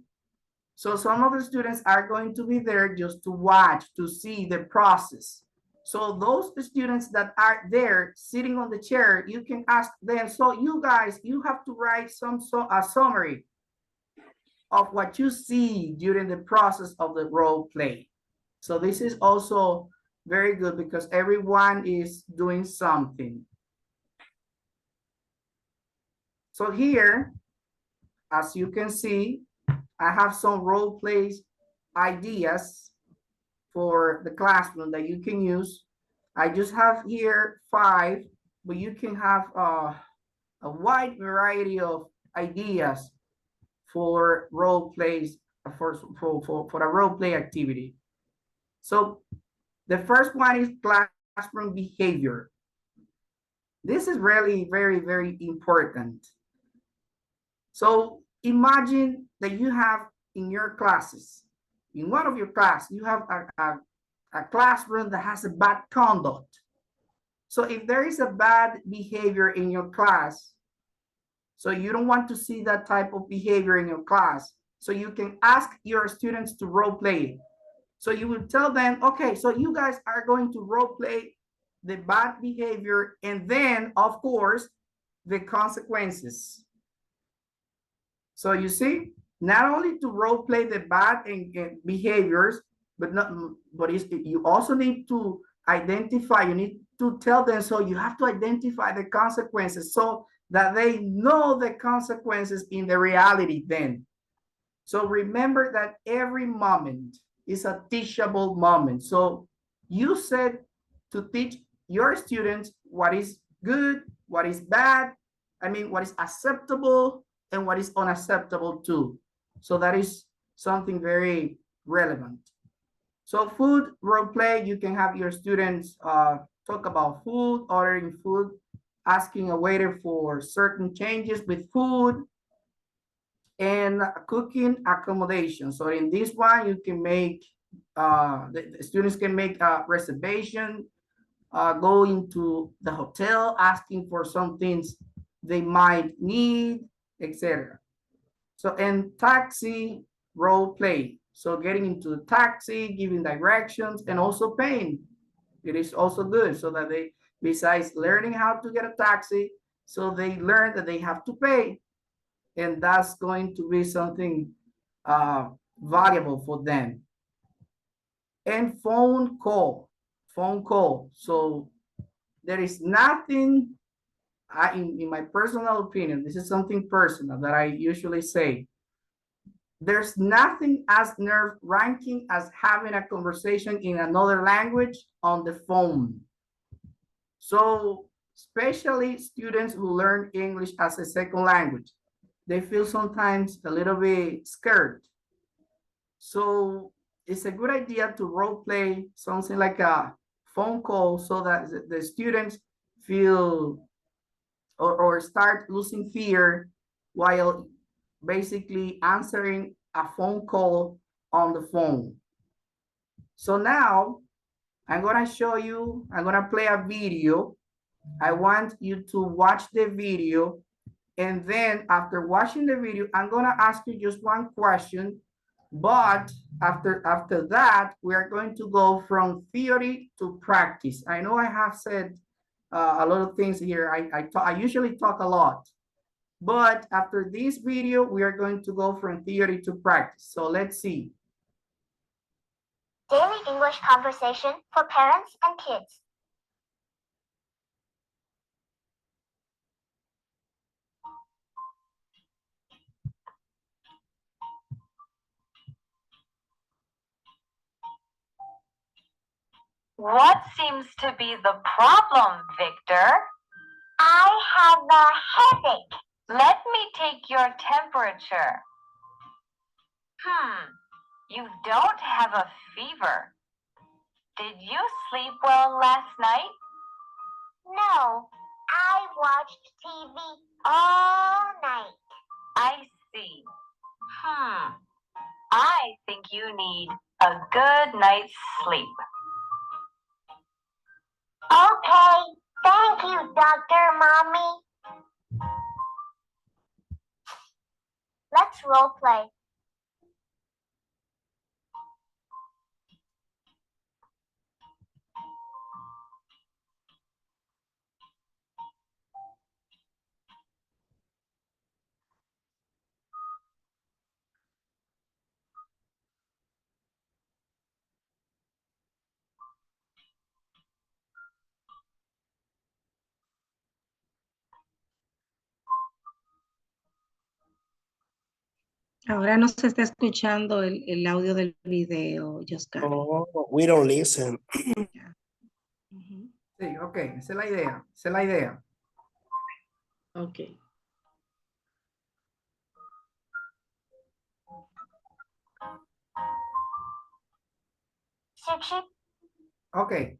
So some of the students are going to be there just to watch, to see the process. So those students that are there sitting on the chair, you can ask them, so you guys, you have to write a summary of what you see during the process of the role play. So this is also very good because everyone is doing something. So here, as you can see, I have some role plays ideas for the classroom that you can use. I just have here 5, but you can have a wide variety of ideas for role plays, for a role play activity. So the first one is classroom behavior. This is really very, very important. So imagine that you have in your classes, in one of your class, you have a classroom that has a bad conduct. So if there is a bad behavior in your class, So you don't want to see that type of behavior in your class. So you can ask your students to role play it. So you will tell them, okay, so you guys are going to role play the bad behavior, and then of course, the consequences. So you see, not only to role play the bad behaviors, but you also need to identify, you need to tell them, so you have to identify the consequences so that they know the consequences in the reality then. So remember that every moment is a teachable moment. So you said to teach your students what is good, what is bad, what is acceptable and what is unacceptable too. So that is something very relevant. So food role play, you can have your students talk about food, ordering food, asking a waiter for certain changes with food, and cooking accommodation. So in this one, you can make, the students can make a reservation, go into the hotel, asking for some things they might need, etc. So, and taxi role play. So getting into the taxi, giving directions, and also paying. It is also good so that they, besides learning how to get a taxi, so they learn that they have to pay. And that's going to be something valuable for them. And phone call. So there is nothing, in my personal opinion, this is something personal that I usually say, there's nothing as nerve-wracking as having a conversation in another language on the phone. So especially students who learn English as a second language, they feel sometimes a little bit scared. So it's a good idea to role play something like a phone call so that the students feel or start losing fear while basically answering a phone call on the phone. So now I'm gonna show you, I'm gonna play a video. I want you to watch the video, and then after watching the video, I'm gonna ask you just one question, but after that, we are going to go from theory to practice. I know I have said a lot of things here. I usually talk a lot, but after this video, we are going to go from theory to practice. So let's see. Daily English conversation for parents and kids. What seems to be the problem, Victor? I have a headache. Let me take your temperature. You don't have a fever. Did you sleep well last night? No, I watched TV all night. I see. I think you need a good night's sleep. Okay, thank you, Dr. Mommy. Let's role play. Ahora no se está escuchando el audio del video, Joscar. Oh, we don't listen. Sí, ok, esa es la idea. Ok. Okay,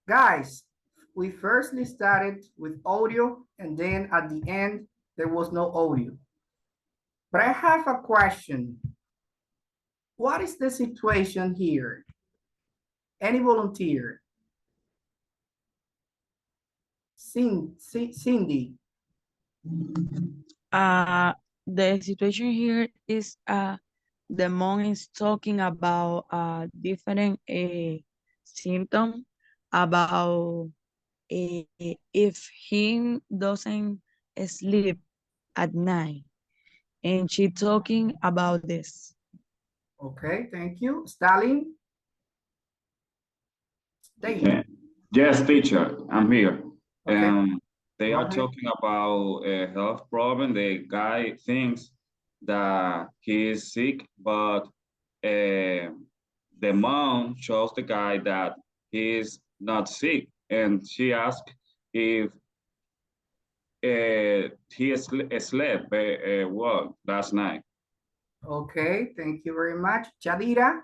guys, we firstly started with audio, and then at the end, there was no audio. But I have a question. What is the situation here? Any volunteer? Cindy, The situation here is the mom is talking about different symptom about if he doesn't sleep at night, and she talking about this. Okay, thank you. Stalin? Yeah. Yes, teacher, I'm here. Okay. They Go are ahead. talking about a health problem. The guy thinks that he is sick, but the mom shows the guy that he is not sick, and she asks if he slept well last night. Okay, thank you very much. Chadira?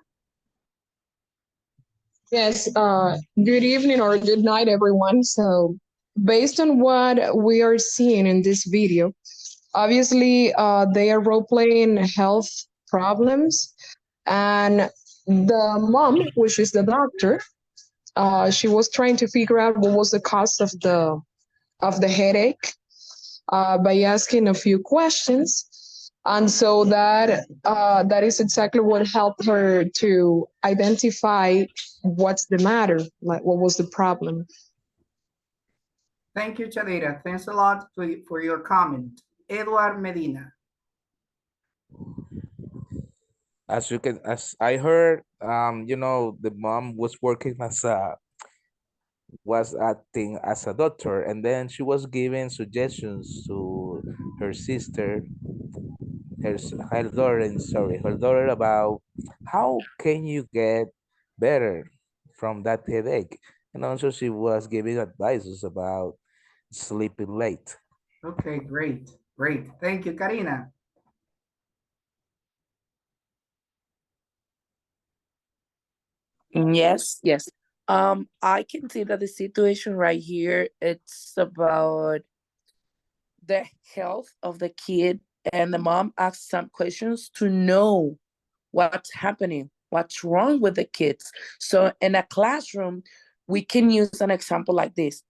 Yes, good evening or good night, everyone. So, based on what we are seeing in this video, obviously, they are role playing health problems, and the mom, which is the doctor, she was trying to figure out what was the cause of the headache by asking a few questions. And so that is exactly what helped her to identify what's the matter, like what was the problem. Thank you, Chadira. Thanks a lot for your comment. Edward Medina. As I heard, the mom was working was acting as a doctor, and then she was giving suggestions to her sister, her daughter about how can you get better from that headache, and also she was giving advices about sleeping late. Okay, great, great. Thank you, Karina. Yes. I can see that the situation right here, it's about the health of the kid, and the mom asks some questions to know what's happening, what's wrong with the kids. So in a classroom, we can use an example like this.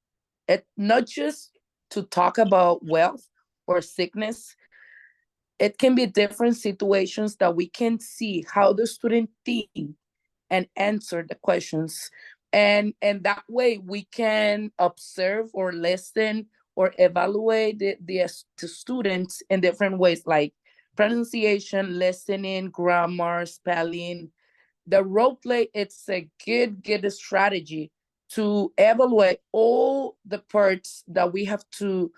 It not just to talk about wealth or sickness. It can be different situations that we can see how the student think and answer the questions, and that way we can observe or listen or evaluate the students in different ways, like pronunciation, listening, grammar, spelling. The role play, it's a good strategy to evaluate all the parts that we have to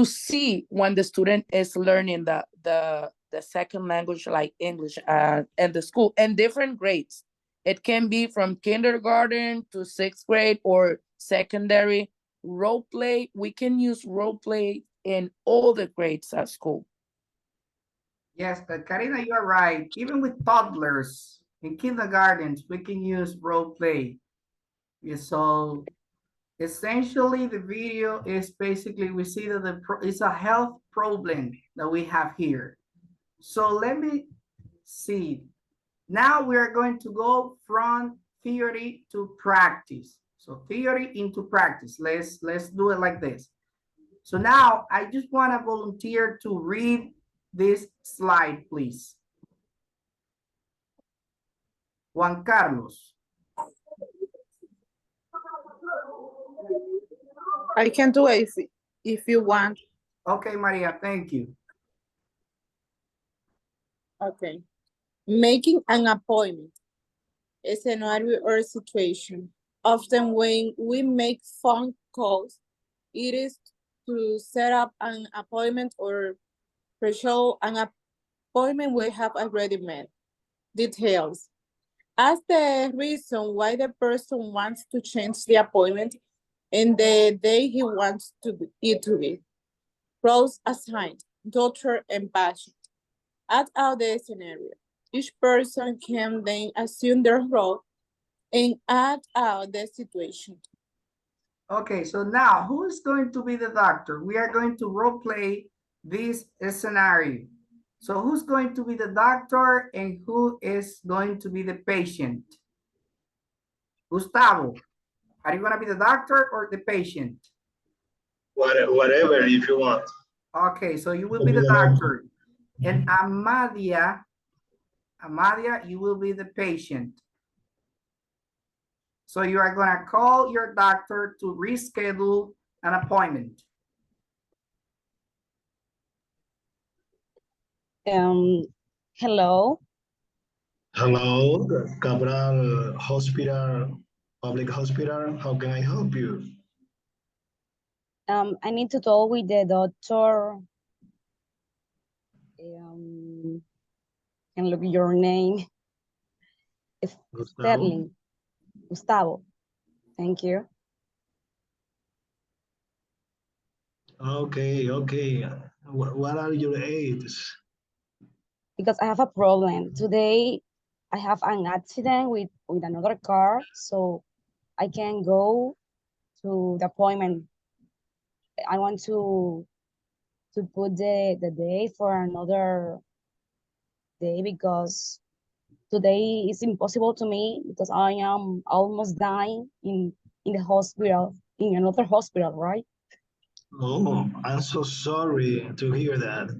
see when the student is learning the second language, like English, and the school and different grades. It can be from kindergarten to 6th grade or secondary. Role play, we can use role play in all the grades at school. Yes, but Karina, you're right. Even with toddlers in kindergartens, we can use role play. Yeah, so essentially, the video is basically, we see that it's a health problem that we have here. So let me see. Now we are going to go from theory to practice. So theory into practice. Let's do it like this. So now I just want to volunteer to read this slide, please. Juan Carlos. I can do it if you want. Okay, Maria, thank you. Okay. Making an appointment, a scenario or situation. Often when we make phone calls, it is to set up an appointment or pre-show an appointment we have already made. Details. Ask the reason why the person wants to change the appointment and the day he wants it to be. Roles assigned, doctor and patient. Add out the scenario. Each person can then assume their role and add out the situation. Okay, so now who is going to be the doctor? We are going to role play this scenario. So who's going to be the doctor and who is going to be the patient? Gustavo, are you going to be the doctor or the patient? Whatever, if you want. Okay, so you will be the doctor. And Amadia, you will be the patient. So you are gonna call your doctor to reschedule an appointment. Hello. Hello, Cabral Hospital, Public Hospital. How can I help you? I need to talk with the doctor. Can look your name. It's Sterling. Gustavo. Thank you. Okay. What are your aids? Because I have a problem. Today, I have an accident with another car, so I can't go to the appointment. I want to put the day for another day because today is impossible to me because I am almost dying in the hospital, in another hospital, right? Oh, I'm so sorry to hear that.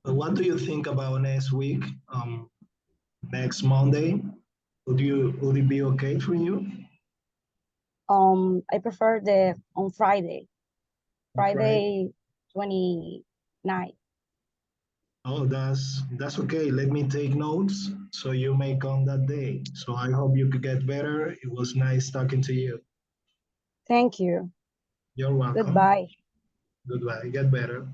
But what do you think about next week? Next Monday? Would it be okay for you? I prefer on Friday. Friday 29. Oh, that's okay. Let me take notes so you may come that day. So I hope you could get better. It was nice talking to you. Thank you. You're welcome. Goodbye. Goodbye. Get better.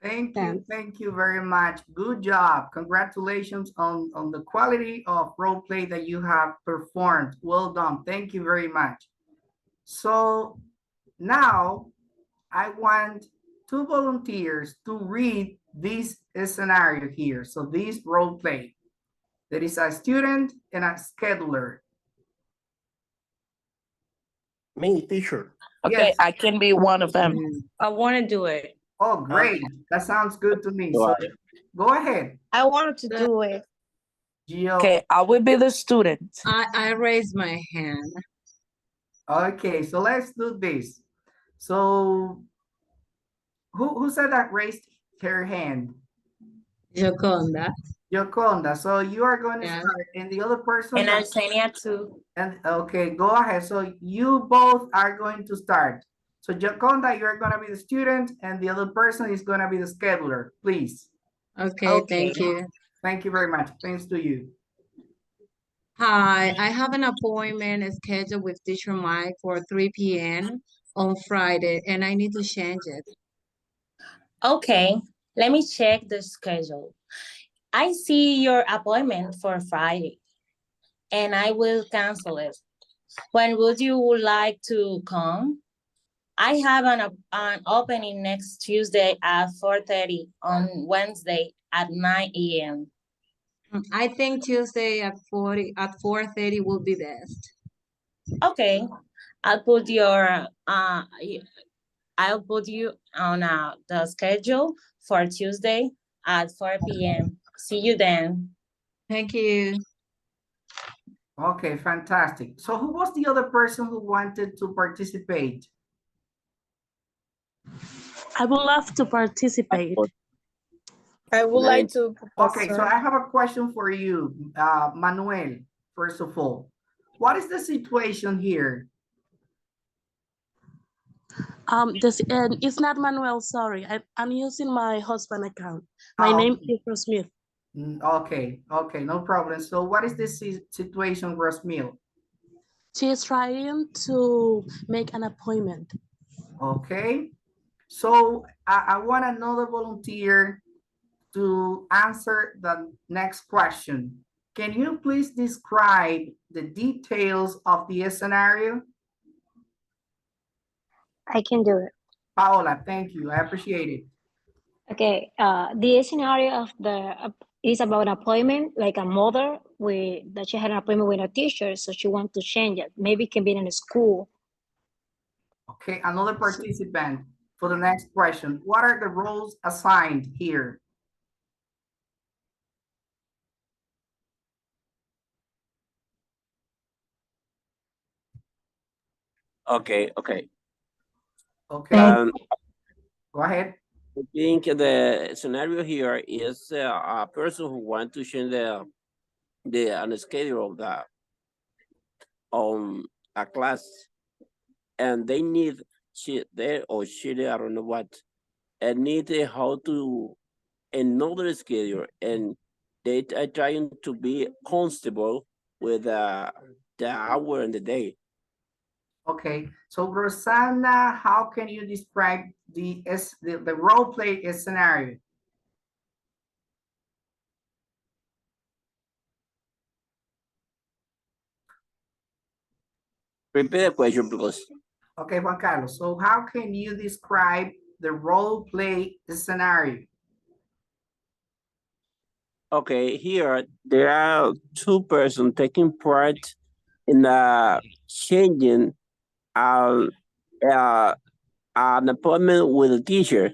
Thank you very much. Good job. Congratulations on the quality of role play that you have performed. Well done. Thank you very much. So now I want two volunteers to read this scenario here. So this role play. There is a student and a scheduler. Me, teacher. Okay, Yes. I can be one of them. I want to do it. Oh, great. That sounds good to me. So go ahead. I wanted to do it. Gio. Okay, I will be the student. I raised my hand. Okay, so let's do this. So who said that raised her hand? Joconda. Joconda. So you are going to start, and the other person. And Arsenio too. And okay, go ahead. So you both are going to start. So Joconda, you're going to be the student, and the other person is going to be the scheduler, please. Okay, thank you. Thank you very much. Thanks to you. Hi, I have an appointment scheduled with Teacher Mike for 3 p.m. on Friday, and I need to change it. Okay, let me check the schedule. I see your appointment for Friday, and I will cancel it. When would you like to come? I have an opening next Tuesday at 4:30, on Wednesday at 9 a.m. I think Tuesday at 4:30 will be best. Okay, I'll put you on the schedule for Tuesday at 4 p.m. See you then. Thank you. Okay, fantastic. So who was the other person who wanted to participate? I would love to participate. I would like to. Okay, so I have a question for you, Manuel, first of all. What is the situation here? It's not Manuel, sorry. I'm using my husband account. My name is Rosmith. Okay, no problem. So what is this situation, Rosmil? She is trying to make an appointment. Okay, so I want another volunteer to answer the next question. Can you please describe the details of the scenario? I can do it. Paola, thank you. I appreciate it. Okay, the scenario of is about an appointment, like a mother that she had an appointment with a teacher, so she wants to change it. Maybe it can be in a school. Okay, another participant for the next question. What are the roles assigned here? Okay. Okay. Go ahead. I think the scenario here is a person who wants to change the schedule of the a class, and they need they or she I don't know what, and need how to another schedule, and they are trying to be comfortable with the hour and the day. Okay, so Rosanna, how can you describe the role play scenario? Repeat the question, please. Okay, Juan Carlos, so how can you describe the role play scenario? Okay, here there are two persons taking part in changing an appointment with a teacher,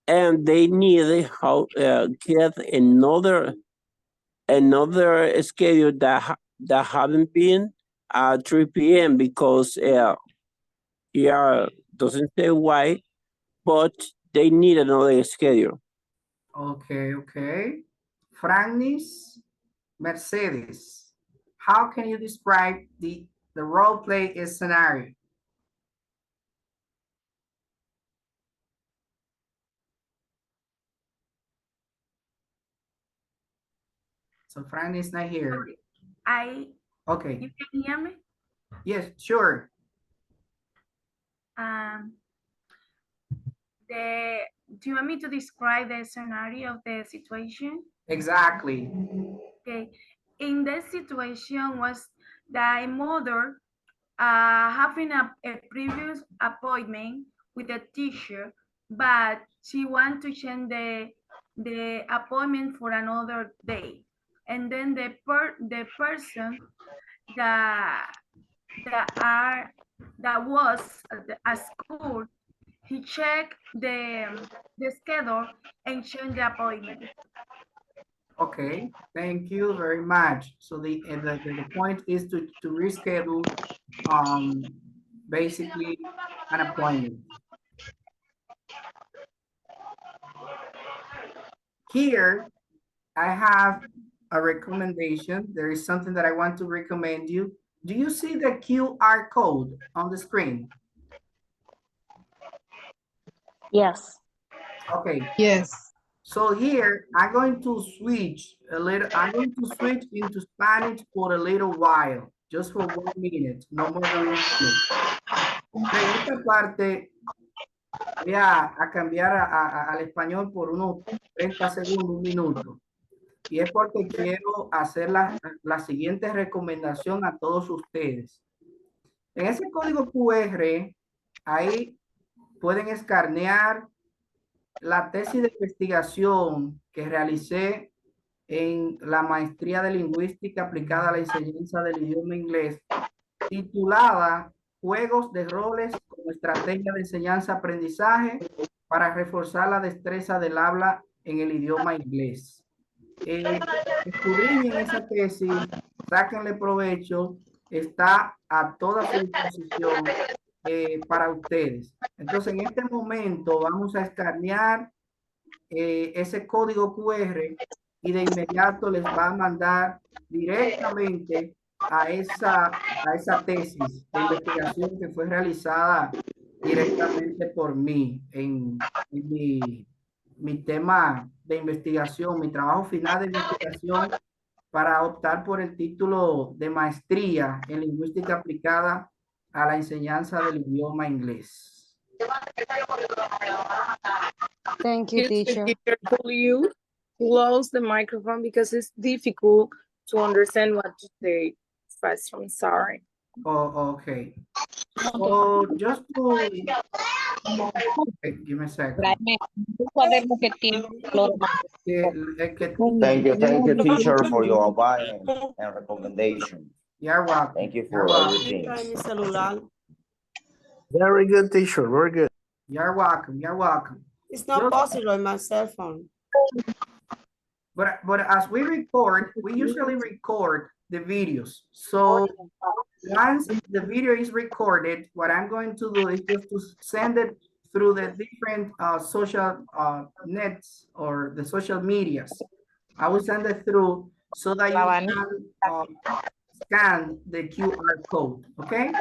and they need how get another schedule that haven't been at 3 p.m. because doesn't say why, but they need another schedule. Okay, okay. Francis Mercedes, how can you describe the role play scenario? So Francis is not here. Okay. You can hear me? Yes, sure. Do you want me to describe the scenario of the situation? Exactly. Okay. In this situation was the mother having a previous appointment with a teacher, but she wants to change the appointment for another day. And then the person that was at school, he checked the schedule and changed the appointment. Okay, thank you very much. So the point is to reschedule basically an appointment. Here, I have a recommendation. There is something that I want to recommend you. Do you see the QR code on the screen? Yes. Okay. Yes. So here, I'm going to switch into Spanish for a little while, just for 1 minute, no more than 1 minute. En esta parte, voy a cambiar al español por unos 30 segundos, 1 minuto. Y es porque quiero hacer la siguiente recomendación a todos ustedes. En ese código QR, ahí pueden escanear la tesis de investigación que realicé en la maestría de lingüística aplicada a la enseñanza del idioma inglés, titulada Juegos de roles como estrategia de enseñanza-aprendizaje para reforzar la destreza del habla en el idioma inglés. Escudriñen esa tesis, sáquenle provecho, está a toda su disposición para ustedes. Entonces, en este momento vamos a escanear ese código QR y de inmediato les va a mandar directamente a esa tesis de investigación que fue realizada directamente por mí en mi tema de investigación, mi trabajo final de investigación para optar por el título de maestría en lingüística aplicada a la enseñanza del idioma inglés. Thank you, teacher. Will you close the microphone because it's difficult to understand what to say fast. I'm sorry. Oh, okay. So just to okay, give me a second. Thank you, teacher, for your advice and recommendation. You're welcome. Thank you for everything. Very good, teacher. Very good. You're welcome. You're welcome. It's not possible on my cell phone. But as we record, we usually record the videos. So once the video is recorded, what I'm going to do is just to send it through the different social nets or the social medias. I will send it through so that you can scan the QR code, okay?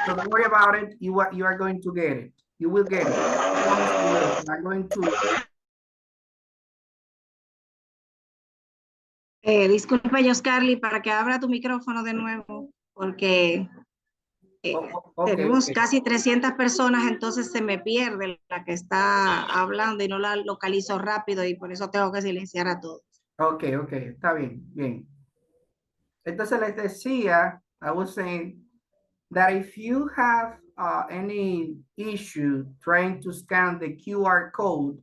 So don't worry about it. You are going to get it. You will get it. I promise you will. So I'm going to. Disculpa, Carly, para que abra tu micrófono de nuevo, porque tenemos casi 300 personas, entonces se me pierde la que está hablando y no la localizo rápido y por eso tengo que silenciar a todos. Ok, está bien, bien. Entonces les decía, I was saying that if you have any issue trying to scan the QR code,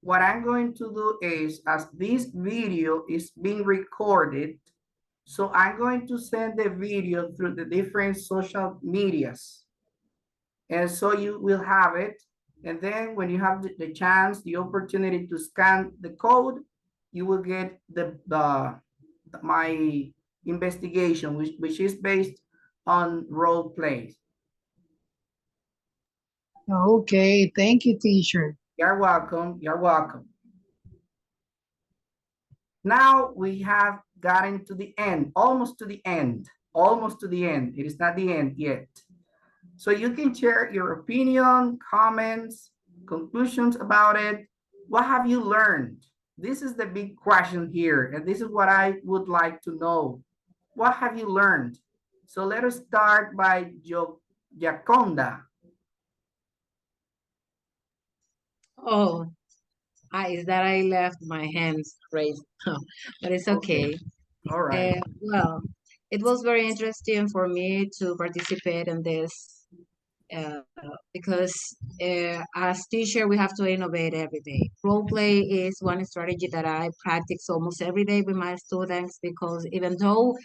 what I'm going to do is, as this video is being recorded, so I'm going to send the video through the different social medias. And so you will have it. And then when you have the chance, the opportunity to scan the code, you will get my investigation, which is based on role plays. Okay, thank you, teacher. You're welcome, you're welcome. Now we have gotten to the end, almost to the end, almost to the end. It is not the end yet. So you can share your opinion, comments, conclusions about it. What have you learned? This is the big question here, and this is what I would like to know. What have you learned? So let us start by Jaconda. Oh, is that I left my hands raised, but it's okay. All right. Well, it was very interesting for me to participate in this because as teacher, we have to innovate every day. Role play is one strategy that I practice almost every day with my students because even though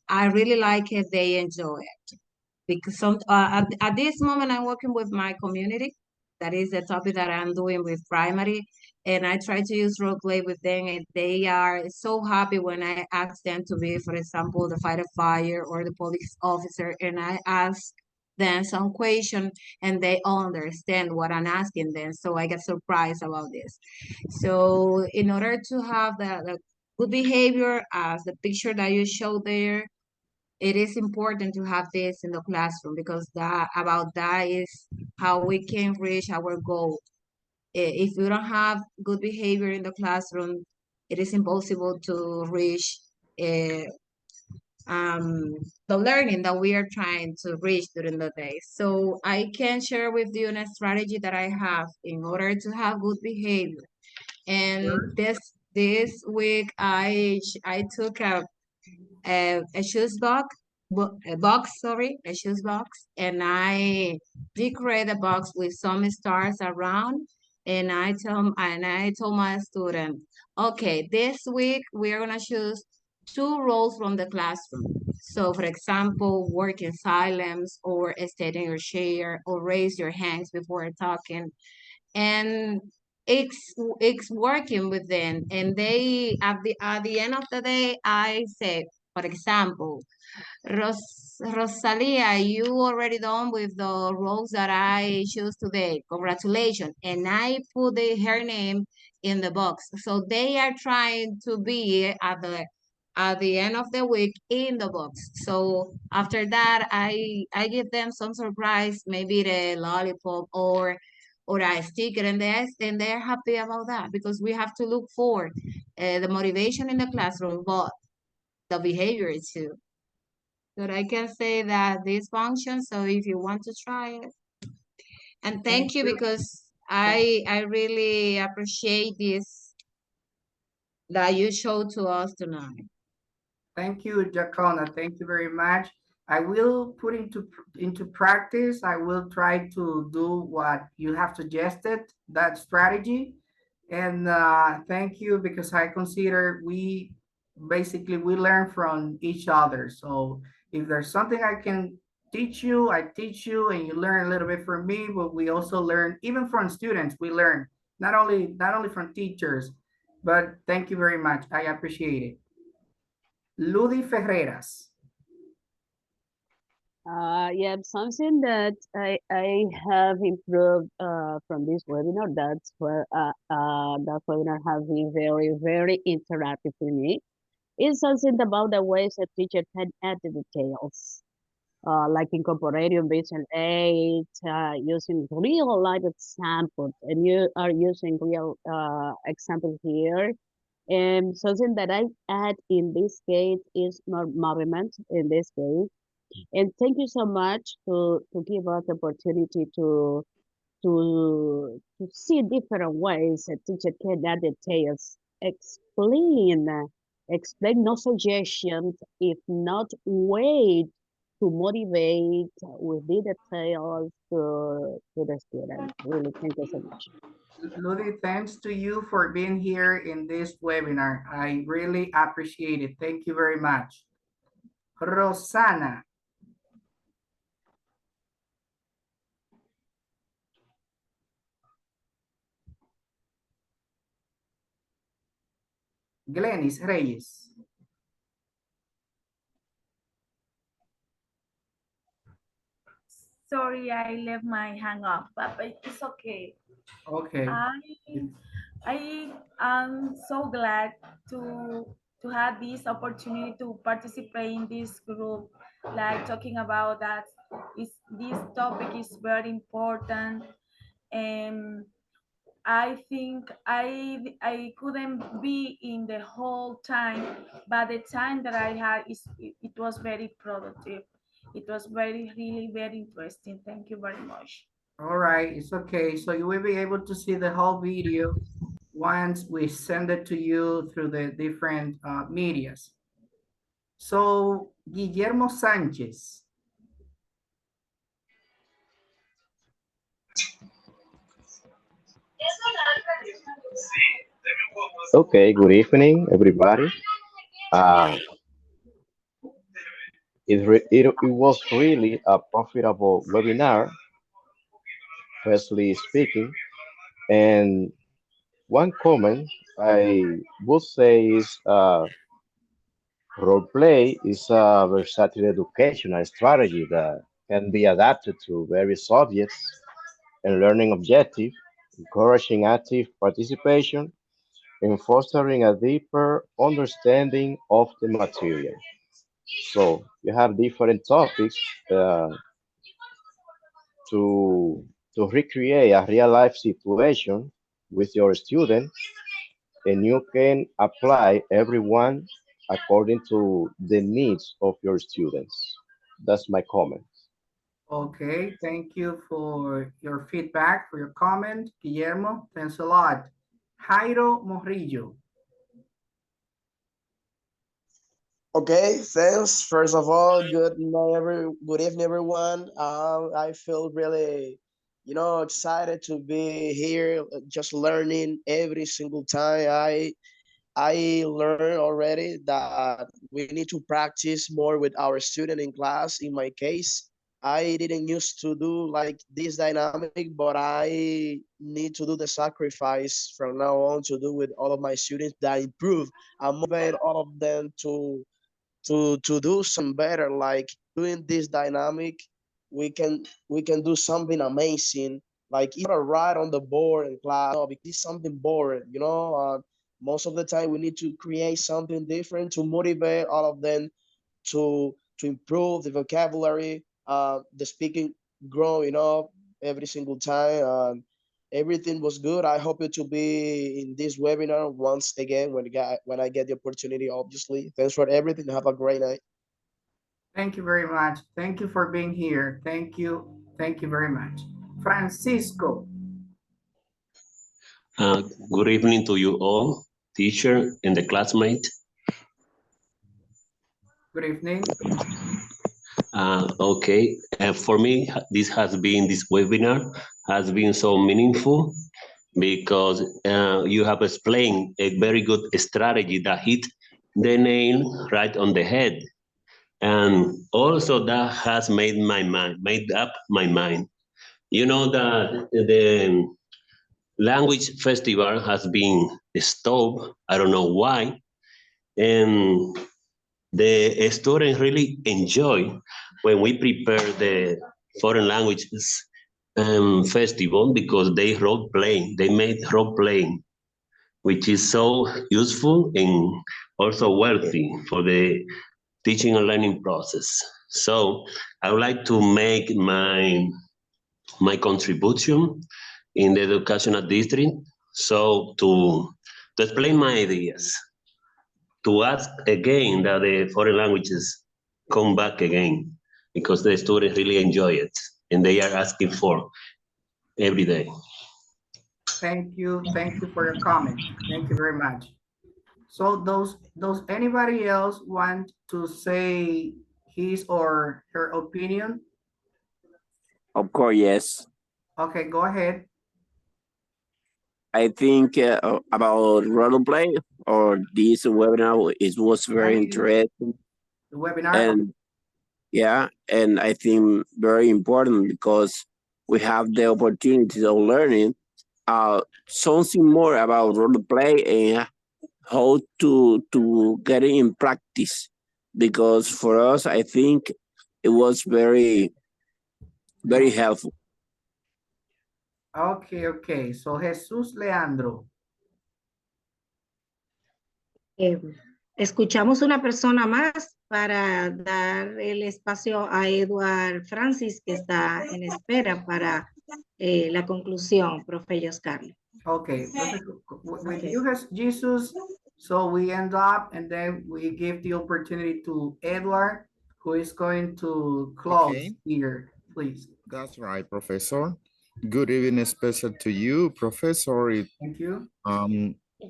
I really like it, they enjoy it. Because at this moment, I'm working with my community. That is the topic that I'm doing with primary. And I try to use role play with them, and they are so happy when I ask them to be, for example, the fighter fire or the police officer, and I ask them some question, and they all understand what I'm asking them. So I get surprised about this. So in order to have the good behavior, as the picture that you showed there, it is important to have this in the classroom because that is how we can reach our goal. If we don't have good behavior in the classroom, it is impossible to reach the learning that we are trying to reach during the day. So I can share with you a strategy that I have in order to have good behavior. And this week I took a shoes box, a shoes box, and I decorate the box with some stars around. And I told my student, okay, this week we are gonna choose 2 roles from the classroom. So, for example, work in silence, or stay in your chair, or raise your hands before talking. And it's working with them, and they at the end of the day I say, for example, Rosalia, you already done with the roles that I choose today, congratulations. And I put her name in the box, so they are trying to be at the end of the week in the box. So after that I give them some surprise, maybe the lollipop or a sticker, and they're happy about that because we have to look for the motivation in the classroom, but the behavior too. But I can say that this functions, so if you want to try it. And thank you because I really appreciate this that you showed to us tonight. Thank you, Jaconda. Thank you very much. I will put into practice. I will try to do what you have suggested, that strategy. And thank you, because I consider we learn from each other. So if there's something I can teach you, I teach you, and you learn a little bit from me, but we also learn, even from students, we learn, not only from teachers, but thank you very much. I appreciate it. Ludi Ferreras. Yeah, something that I have improved from this webinar. That's where that webinar has been very, very interactive for me. It's something about the ways a teacher can add the details, like incorporating visual aids, using real life examples, and you are using real examples here. And something that I add in this case is more movement in this case. And thank you so much to give us the opportunity to see different ways a teacher can add details, explain no suggestions, if not wait to motivate with the details to the student. Really, thank you so much. Ludi, thanks to you for being here in this webinar. I really appreciate it. Thank you very much. Rosana. Glenis Reyes. Sorry, I left my hang up, but it's okay. Okay. I am so glad to have this opportunity to participate in this group, like talking about that. This topic is very important, and I think I couldn't be in the whole time, but the time that I had it was very productive. It was really very interesting. Thank you very much. All right, it's okay. So you will be able to see the whole video once we send it to you through the different medias. So Guillermo Sánchez. Okay, good evening, everybody. It was really a profitable webinar, firstly speaking. And one comment I would say is role play is a versatile educational strategy that can be adapted to various subjects and learning objectives, encouraging active participation and fostering a deeper understanding of the material. So you have different topics uh, to recreate a real life situation with your student, and you can apply everyone according to the needs of your students. That's my comment. Okay, thank you for your feedback, for your comment, Guillermo. Thanks a lot. Jairo Morillo. Okay, thanks. First of all, good evening, everyone. I feel really, excited to be here, just learning every single time. I learned already that we need to practice more with our student in class. In my case, I didn't used to do like this dynamic, but I need to do the sacrifice from now on to do with all of my students that improve and motivate all of them to do some better, like doing this dynamic we can do something amazing, like even write on the board in class, because it's something boring, most of the time we need to create something different to motivate all of them to improve the vocabulary, the speaking growing up every single time. Everything was good. I hope it to be in this webinar once again when I get the opportunity, obviously. Thanks for everything. Have a great night. Thank you very much. Thank you for being here. Thank you. Thank you very much. Francisco. Good evening to you all, teacher and the classmate. Good evening. Okay, for me, this webinar has been so meaningful because you have explained a very good strategy that hit the nail right on the head. And also that has made up my mind. You know that the language festival has been stopped. I don't know why. And the students really enjoy when we prepare the foreign languages festival, because they role playing, they made role playing, which is so useful and also wealthy for the teaching and learning process. So I would like to make my contribution in the educational district. So to explain my ideas, to ask again that the foreign languages come back again, because the students really enjoy it and they are asking for every day. Thank you for your comment. Thank you very much. So does anybody else want to say his or her opinion? Of course, yes. Okay, go ahead. I think about role play or this webinar, it was very interesting. The webinar. And yeah, and I think very important because we have the opportunity of learning something more about role play and how to get it in practice. Because for us, I think it was very, very helpful. Okay. So Jesús Leandro. Escuchamos una persona más para dar el espacio a Edward Francis, que está en espera para la conclusión, profe Carlos. Okay, with you, Jesus, so we end up and then we give the opportunity to Edward, who is going to close here, please. That's right, Professor. Good evening, special to you, Professor. Thank you.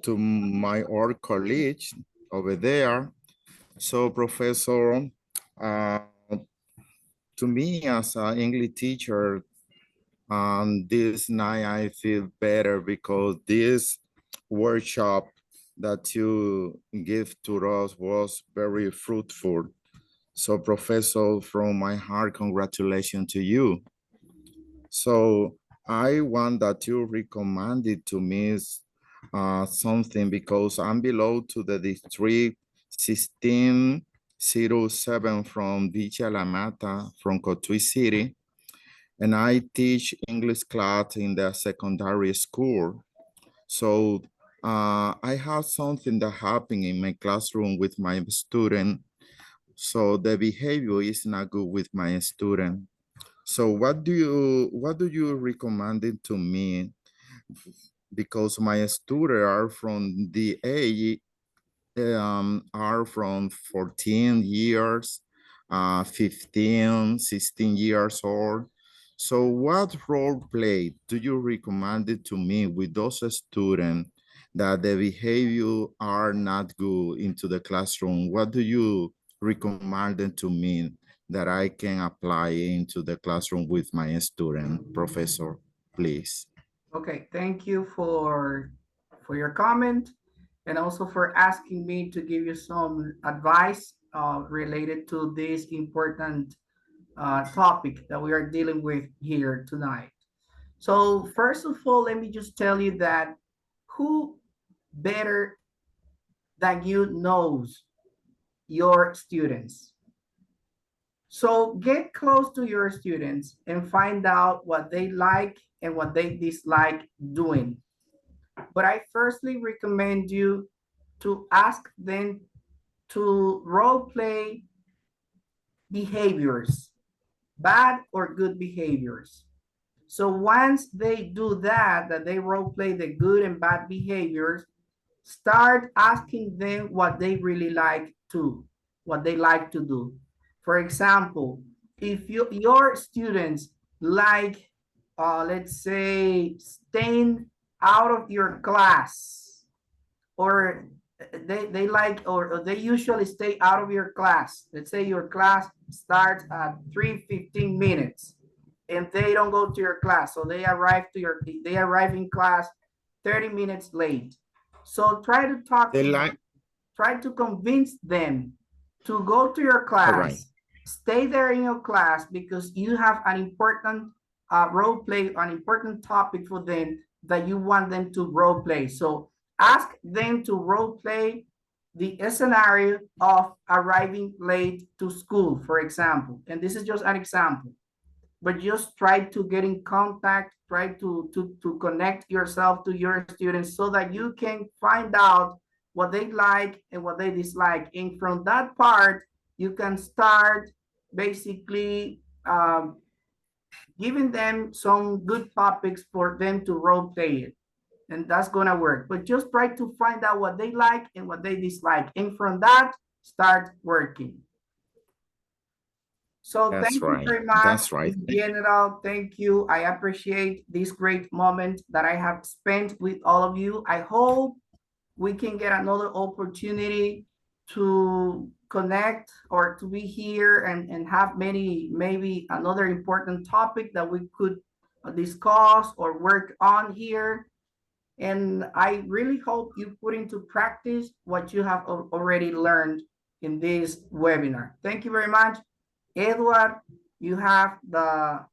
To my old colleague over there. So, Professor, to me as an English teacher, this night I feel better because this workshop that you give to us was very fruitful. So, Professor, from my heart, congratulations to you. So I want that you recommended to me something because I'm below to the district 1607 from Villa La Mata, from Cotuí City. And I teach English class in the secondary school. So I have something that happened in my classroom with my student. So the behavior is not good with my student. So what do you recommend it to me? Because my students are from the age, are from 14 years, 15, 16 years old. So what role play do you recommend it to me with those students that the behavior are not good into the classroom? What do you recommend it to me that I can apply into the classroom with my student, Professor, please? Okay, thank you for your comment and also for asking me to give you some advice related to this important topic that we are dealing with here tonight. So first of all, let me just tell you that who better than you knows your students. So get close to your students and find out what they like and what they dislike doing. But I firstly recommend you to ask them to role play behaviors, bad or good behaviors. So once they do that they role play the good and bad behaviors, start asking them what they really like to, what they like to do. For example, if your students like, let's say, staying out of your class, or they like, or they usually stay out of your class. Let's say your class starts at 3:15 minutes and they don't go to your class. So they arrive in class 30 minutes late. So try to talk to them, try to convince them to go to your class, stay there in your class, because you have an important role play, an important topic for them that you want them to role play. So ask them to role play the scenario of arriving late to school, for example. And this is just an example, but just try to get in contact, try to connect yourself to your students so that you can find out what they like and what they dislike. And from that part, you can start basically giving them some good topics for them to role play it. And that's gonna work. But just try to find out what they like and what they dislike. And from that, start working. So thank you very much. That's right. In general, thank you. I appreciate this great moment that I have spent with all of you. I hope we can get another opportunity to connect or to be here and have maybe another important topic that we could discuss or work on here. And I really hope you put into practice what you have already learned in this webinar. Thank you very much. Edward, you have the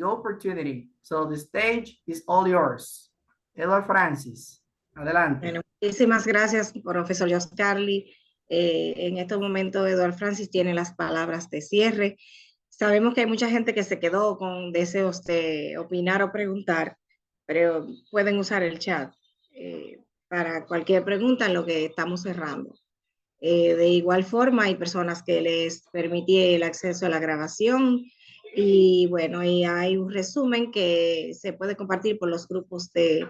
opportunity. So the stage is all yours. Edward Francis, adelante. Bueno, muchísimas gracias, profesor Joscarly. En estos momentos, Eduardo Francis tiene las palabras de cierre. Sabemos que hay mucha gente que se quedó con deseos de opinar o preguntar, pero pueden usar el chat para cualquier pregunta en lo que estamos cerrando. De igual forma, hay personas que les permití el acceso a la grabación y bueno, y hay un resumen que se puede compartir por los grupos de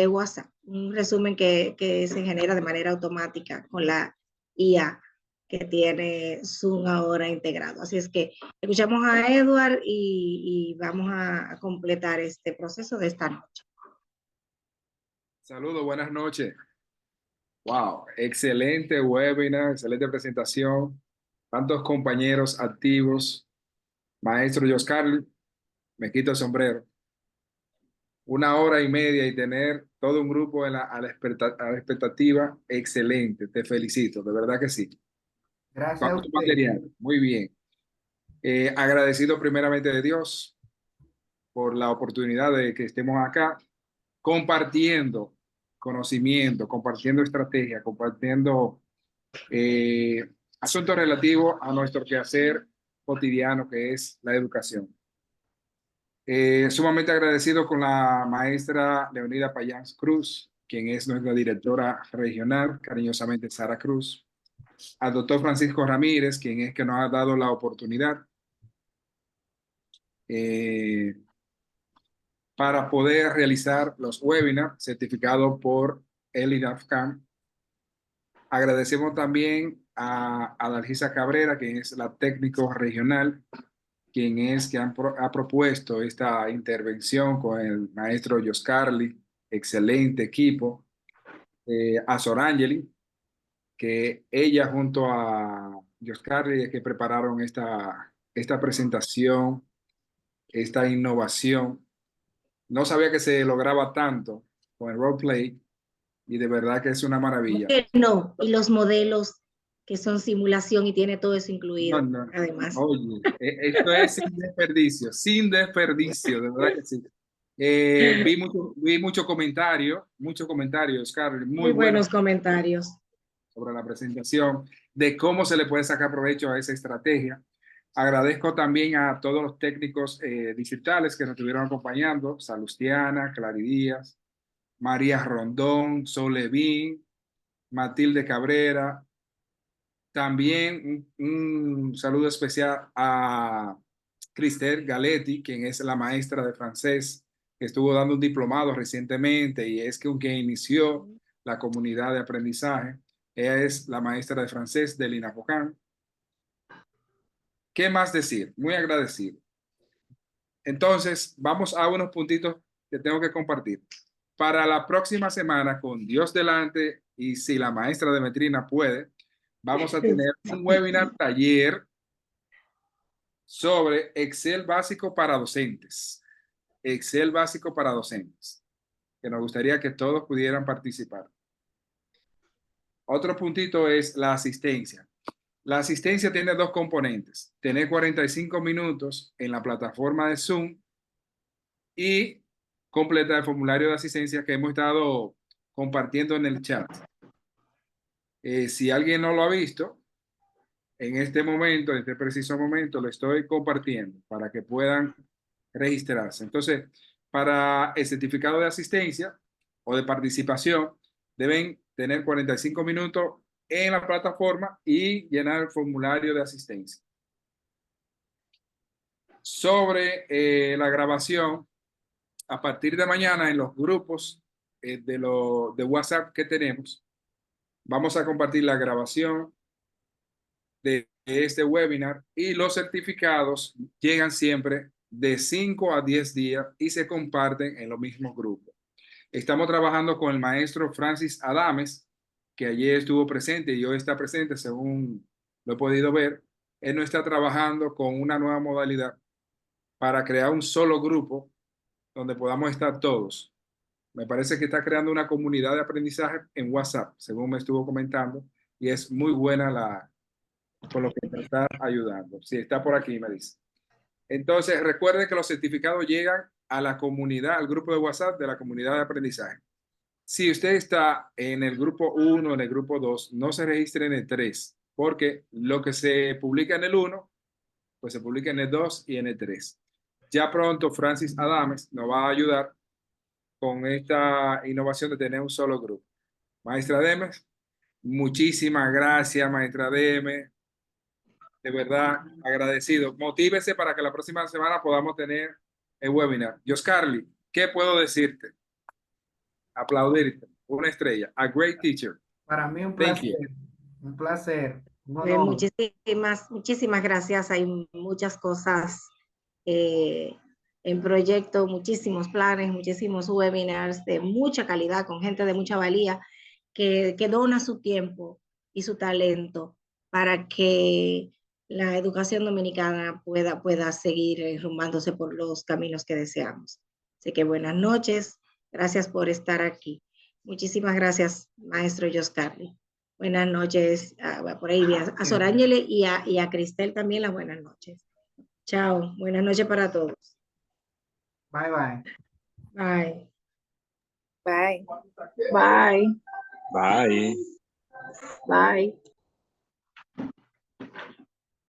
WhatsApp, un resumen que se genera de manera automática con la IA que tiene Zoom ahora integrado. Así es que escuchamos a Edward y vamos a completar este proceso de esta noche. Saludos, buenas noches. Wow, excelente webinar, excelente presentación. Tantos compañeros activos. Maestro Joscarly, me quito el sombrero. 1 hora y media y tener todo un grupo a la expectativa, excelente. Te felicito, de verdad que sí. Gracias a usted. Material, muy bien. Agradecido primeramente de Dios por la oportunidad de que estemos acá compartiendo conocimiento, compartiendo estrategia, compartiendo asuntos relativos a nuestro quehacer cotidiano, que es la educación. Sumamente agradecido con la maestra Leonida Payán Cruz, quien es nuestra directora regional, cariñosamente Sara Cruz, al doctor Francisco Ramírez, quien es que nos ha dado la oportunidad para poder realizar los webinars certificados por el INAFCAM. Agradecemos también a Dalgisa Cabrera, quien es la técnico regional, quien es que ha propuesto esta intervención con el maestro Joscarly, excelente equipo, a Sorangeli, que ella junto a Joscarly es que prepararon esta presentación, esta innovación. No sabía que se lograba tanto con el roleplay y de verdad que es una maravilla. No, y los modelos que son simulación y tiene todo eso incluido, además. Oye, esto es sin desperdicio, de verdad que sí. Vi mucho comentario, Oscar, muy buenos comentarios sobre la presentación, de cómo se le puede sacar provecho a esa estrategia. Agradezco también a todos los técnicos digitales que nos estuvieron acompañando, Salustiana, Clary Díaz, María Rondón, Solevín, Matilde Cabrera. También un saludo especial a Cristel Galetti, quien es la maestra de francés, que estuvo dando un diplomado recientemente y es quien inició la comunidad de aprendizaje. Ella es la maestra de francés del INAFOCAM. ¿Qué más decir? Muy agradecido. Entonces, vamos a unos puntitos que tengo que compartir. Para la próxima semana, con Dios delante, y si la maestra de Metrina puede, vamos a tener un webinar taller sobre Excel básico para docentes. Excel básico para docentes, que nos gustaría que todos pudieran participar. Otro puntito es la asistencia. La asistencia tiene 2 componentes. Tener 45 minutos en la plataforma de Zoom y completar el formulario de asistencia que hemos estado compartiendo en el chat. Si alguien no lo ha visto, en este momento, en este preciso momento, lo estoy compartiendo para que puedan registrarse. Entonces, para el certificado de asistencia o de participación, deben tener 45 minutos en la plataforma y llenar el formulario de asistencia. Sobre la grabación, a partir de mañana en los grupos de WhatsApp que tenemos, vamos a compartir la grabación de este webinar y los certificados llegan siempre de 5 a 10 días y se comparten en los mismos grupos. Estamos trabajando con el maestro Francis Adames, que ayer estuvo presente y hoy está presente, según lo he podido ver. Él no está trabajando con una nueva modalidad para crear un solo grupo donde podamos estar todos. Me parece que está creando una comunidad de aprendizaje en WhatsApp, según me estuvo comentando, y es muy buena por lo que me está ayudando. Sí, está por aquí, me dice. Entonces, recuerden que los certificados llegan a la comunidad, al grupo de WhatsApp de la comunidad de aprendizaje. Si usted está en el grupo 1, en el grupo 2, no se registre en el 3, porque lo que se publica en el 1, pues se publica en el 2 y en el 3. Ya pronto Francis Adames nos va a ayudar con esta innovación de tener un solo grupo. Maestra Demes, muchísimas gracias, maestra Demes. De verdad, agradecido. Motívese para que la próxima semana podamos tener el webinar. Yoscarly, ¿qué puedo decirte? Aplaudirte. Una estrella. A great teacher. Para mí un Thank placer. you. Un placer. Un honor. Muchísimas gracias. Hay muchas cosas en proyecto, muchísimos planes, muchísimos webinars de mucha calidad, con gente de mucha valía, que dona su tiempo y su talento para que la educación dominicana pueda seguir enrumbándose por los caminos que deseamos. Así que buenas noches. Gracias por estar aquí. Muchísimas gracias, maestro Yoscarly. Buenas noches, por ahí a Sorangeli y a Cristel también las buenas noches. Chao, buenas noches para todos. Bye, bye. Bye. Bye. Bye. Bye. Bye.